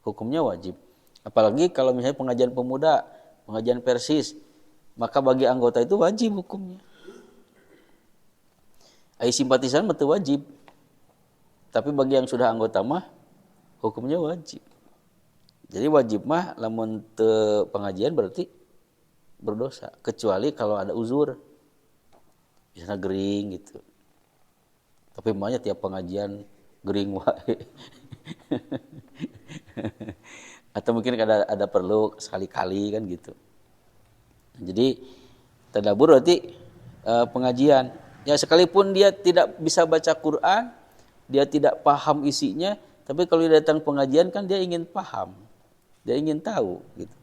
hukumnya wajib. Apalagi kalau misalnya pengajian pemuda, pengajian persis, maka bagi anggota itu wajib hukumnya. Ai simpatisan betul wajib. Tapi bagi yang sudah anggota mah hukumnya wajib. Jadi wajib mah lamun teu pengajian berarti berdosa, kecuali kalau ada uzur. Misalnya gering gitu. Tapi makanya tiap pengajian gering wae. Atau mungkin ada perlu sekali-kali kan gitu. Jadi tadabbur berarti pengajian. Ya sekalipun dia tidak bisa baca Quran, dia tidak paham isinya, tapi kalau dia datang pengajian kan dia ingin paham. Dia ingin tahu gitu.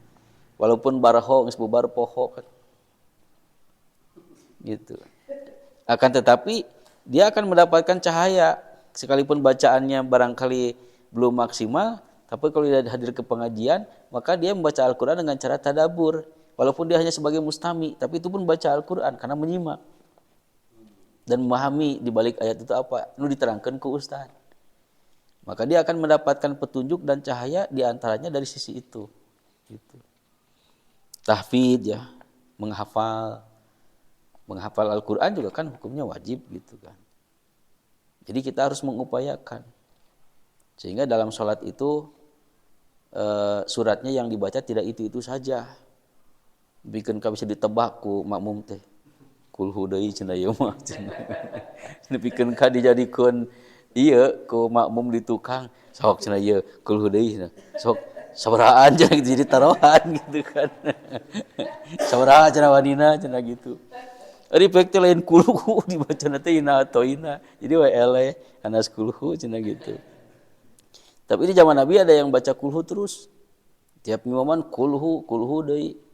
Walaupun baraho geus bubar poho kan. Gitu. Akan tetapi dia akan mendapatkan cahaya sekalipun bacaannya barangkali belum maksimal, tapi kalau dia hadir ke pengajian, maka dia membaca Al-Qur'an dengan cara tadabbur. Walaupun dia hanya sebagai mustami, tapi itu pun baca Al-Qur'an karena menyimak dan memahami di balik ayat itu apa, nu diterangkan ke ustaz. Maka dia akan mendapatkan petunjuk dan cahaya di antaranya dari sisi itu. Gitu. Tahfidz ya, menghafal Al-Qur'an juga kan hukumnya wajib gitu kan. Jadi kita harus mengupayakan. Sehingga dalam sholat itu suratnya yang dibaca tidak itu saja. Bikin ka bisa ditebak ku makmum teh. Kulhu deui cenah ieu mah cenah. Bikin ka dijadikeun ieu ku makmum di tukang sok cenah ieu kulhu deui cenah. Sok sabaraan cenah gitu jadi taruhan gitu kan. Sabaraha cenah wadina cenah gitu. Ari pek teh lain kulhu dibacana teh ina atau ina. Jadi we eleh anas kulhu cenah gitu. Tapi di zaman Nabi ada yang baca kulhu terus. Tiap imaman kulhu deui.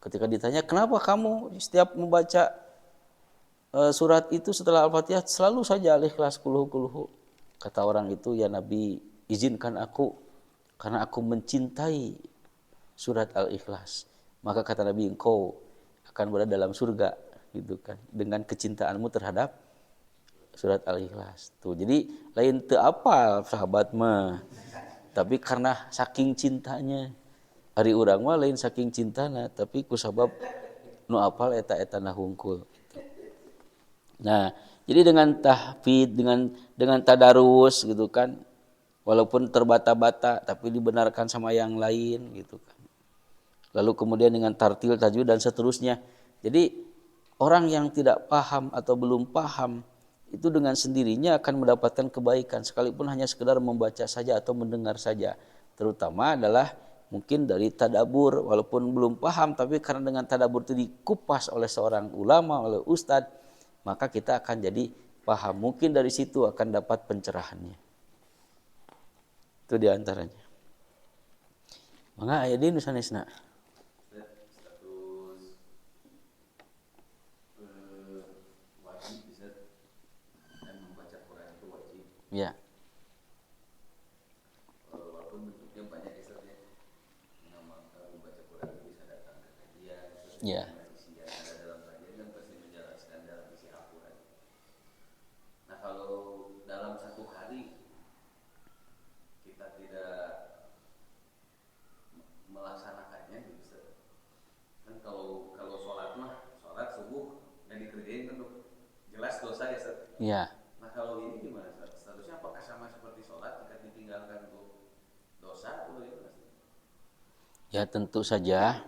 Ketika ditanya, "Kenapa kamu setiap membaca surat itu setelah Al-Fatihah selalu saja Al-Ikhlas kulhu?" Kata orang itu, "Ya Nabi, izinkan aku karena aku mencintai surat Al-Ikhlas." Maka kata Nabi, "Engkau akan berada dalam surga." Gitu kan, dengan kecintaanmu terhadap surat Al-Ikhlas. Tuh, jadi lain teu apal sahabat mah. Tapi karena saking cintanya. Ari urang mah lain saking cintana, tapi kusabab nu apal eta hungkul. Nah, jadi dengan tahfidz, dengan tadarus gitu kan. Walaupun terbata-bata tapi dibenarkan sama yang lain gitu kan. Lalu kemudian dengan tartil, tajwid dan seterusnya. Jadi orang yang tidak paham atau belum paham itu dengan sendirinya akan mendapatkan kebaikan sekalipun hanya sekedar membaca saja atau mendengar saja. Terutama adalah mungkin dari tadabbur walaupun belum paham tapi karena dengan tadabbur itu dikupas oleh seorang ulama, oleh ustadz, maka kita akan jadi paham. Mungkin dari situ akan dapat pencerahannya. Itu diantaranya. Maka ayat ini sanesna. Ya. Walaupun bentuknya banyak ya, memang membaca Quran bisa datang ke kajian, Ya. isi yang ada dalam kajian kan pasti menjelaskan dalam isi Al-Quran. Nah kalau berarti kita tidak melaksanakannya gitu Ustaz. Kan kalau sholat subuh dan dikerjain kan jelas dosa ya Ustaz. Ya, Nah kalau ini gimana Ustaz? Statusnya apakah sama seperti sholat jika ditinggalkan untuk dosa atau gimana Ustaz? ya tentu saja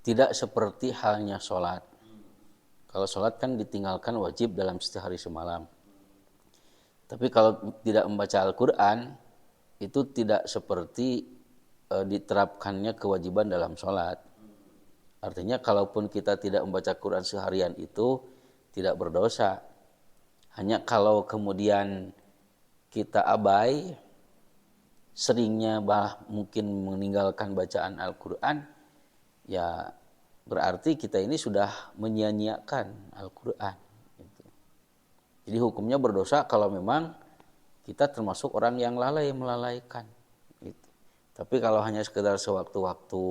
tidak seperti halnya sholat. Kalau sholat kan ditinggalkan wajib dalam sehari semalam. Tapi kalau tidak membaca Al-Quran, itu tidak seperti diterapkannya kewajiban dalam sholat. Artinya kalaupun kita tidak membaca Quran seharian itu tidak berdosa. Hanya kalau kemudian kita abai, seringnya mungkin meninggalkan bacaan Al-Quran, ya berarti kita ini sudah menyia-nyiakan Al-Quran. Jadi hukumnya berdosa kalau memang kita termasuk orang yang melalaikan. Gitu. Tapi kalau hanya sekedar sewaktu-waktu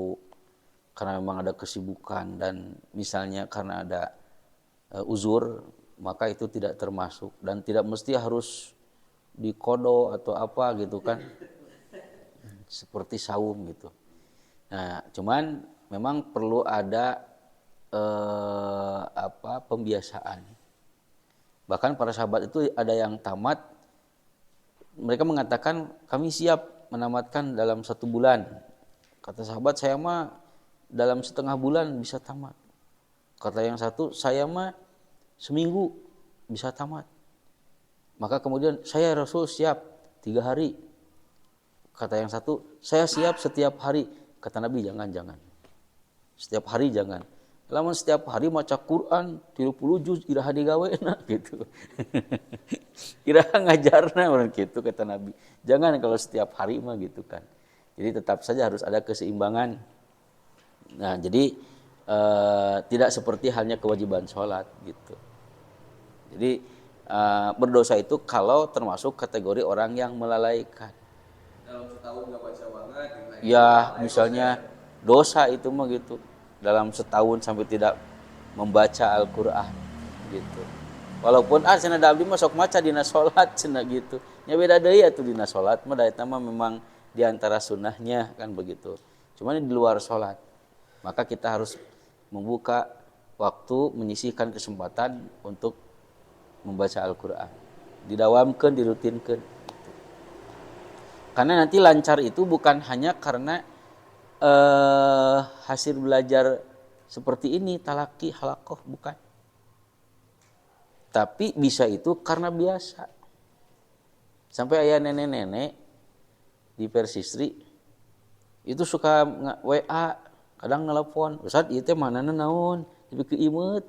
karena memang ada kesibukan dan misalnya karena ada uzur, maka itu tidak termasuk dan tidak mesti harus dikodo atau apa gitu kan, seperti saum gitu. Nah, cuman memang perlu ada pembiasaan. Bahkan para sahabat itu ada yang tamat, mereka mengatakan kami siap menamatkan dalam 1 bulan. Kata sahabat, saya mah dalam setengah bulan bisa tamat. Kata yang satu, saya mah seminggu bisa tamat. Maka kemudian saya Rasul siap 3 hari. Kata yang satu, saya siap setiap hari. Kata Nabi, jangan. Setiap hari jangan. Lamun setiap hari maca Quran 30 juz iraha digawena gitu. Iraha ngajarna orang gitu kata Nabi. Jangan kalau setiap hari mah gitu kan. Jadi tetap saja harus ada keseimbangan. Nah, jadi tidak seperti halnya kewajiban sholat gitu. Jadi berdosa itu kalau termasuk kategori orang yang melalaikan. Dalam setahun nggak baca banget. Ya, misalnya dosa itu mah gitu. Dalam setahun sampai tidak membaca Al-Qur'an gitu. Walaupun cenah da abdi mah sok maca dina salat cenah gitu. Nya beda deui atuh dina salat mah da eta mah memang di antara sunnahnya kan begitu. Cuman di luar salat. Maka kita harus membuka waktu, menyisihkan kesempatan untuk membaca Al-Qur'an. Didawamkeun, dirutinkeun. Karena nanti lancar itu bukan hanya karena hasil belajar seperti ini, talaki, halakoh, bukan. Tapi bisa itu karena biasa. Sampai ayah nenek-nenek di Persistri itu suka WA, kadang nelpon, Ustaz ieu teh manana naon? Tapi keimet.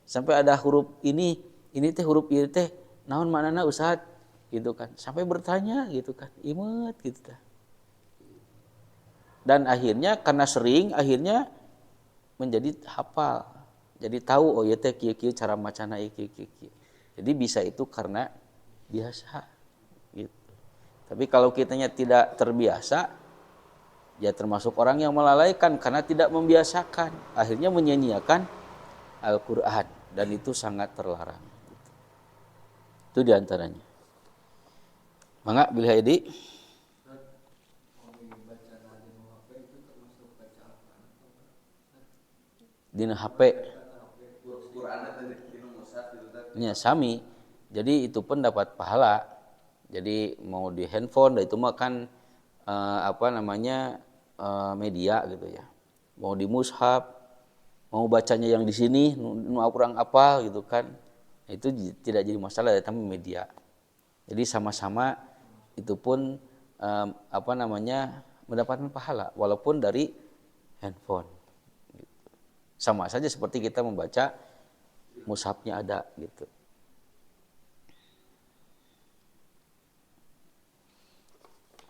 Sampai ada huruf ini teh huruf ieu teh naon manana Ustaz? Gitu kan. Sampai bertanya gitu kan. Imet gitu kan. Dan akhirnya karena sering akhirnya menjadi hafal. Jadi tahu oh ya teh kieu-kieu cara macana kieu. Jadi bisa itu karena biasa gitu. Tapi kalau kitanya tidak terbiasa ya termasuk orang yang melalaikan karena tidak membiasakan, akhirnya menyia-nyiakan Al-Qur'an dan itu sangat terlarang gitu. Itu diantaranya. Mangga bilih Edi. Dina HP nya sami. Jadi itu pun dapat pahala. Jadi mau di handphone itu mah kan media gitu ya. Mau di mushaf, mau bacanya yang di sini nu kurang apa gitu kan. Itu tidak jadi masalah ya, tapi media. Jadi sama-sama itu pun mendapatkan pahala walaupun dari handphone. Sama saja seperti kita membaca mushafnya ada gitu.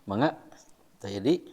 Mangga, jadi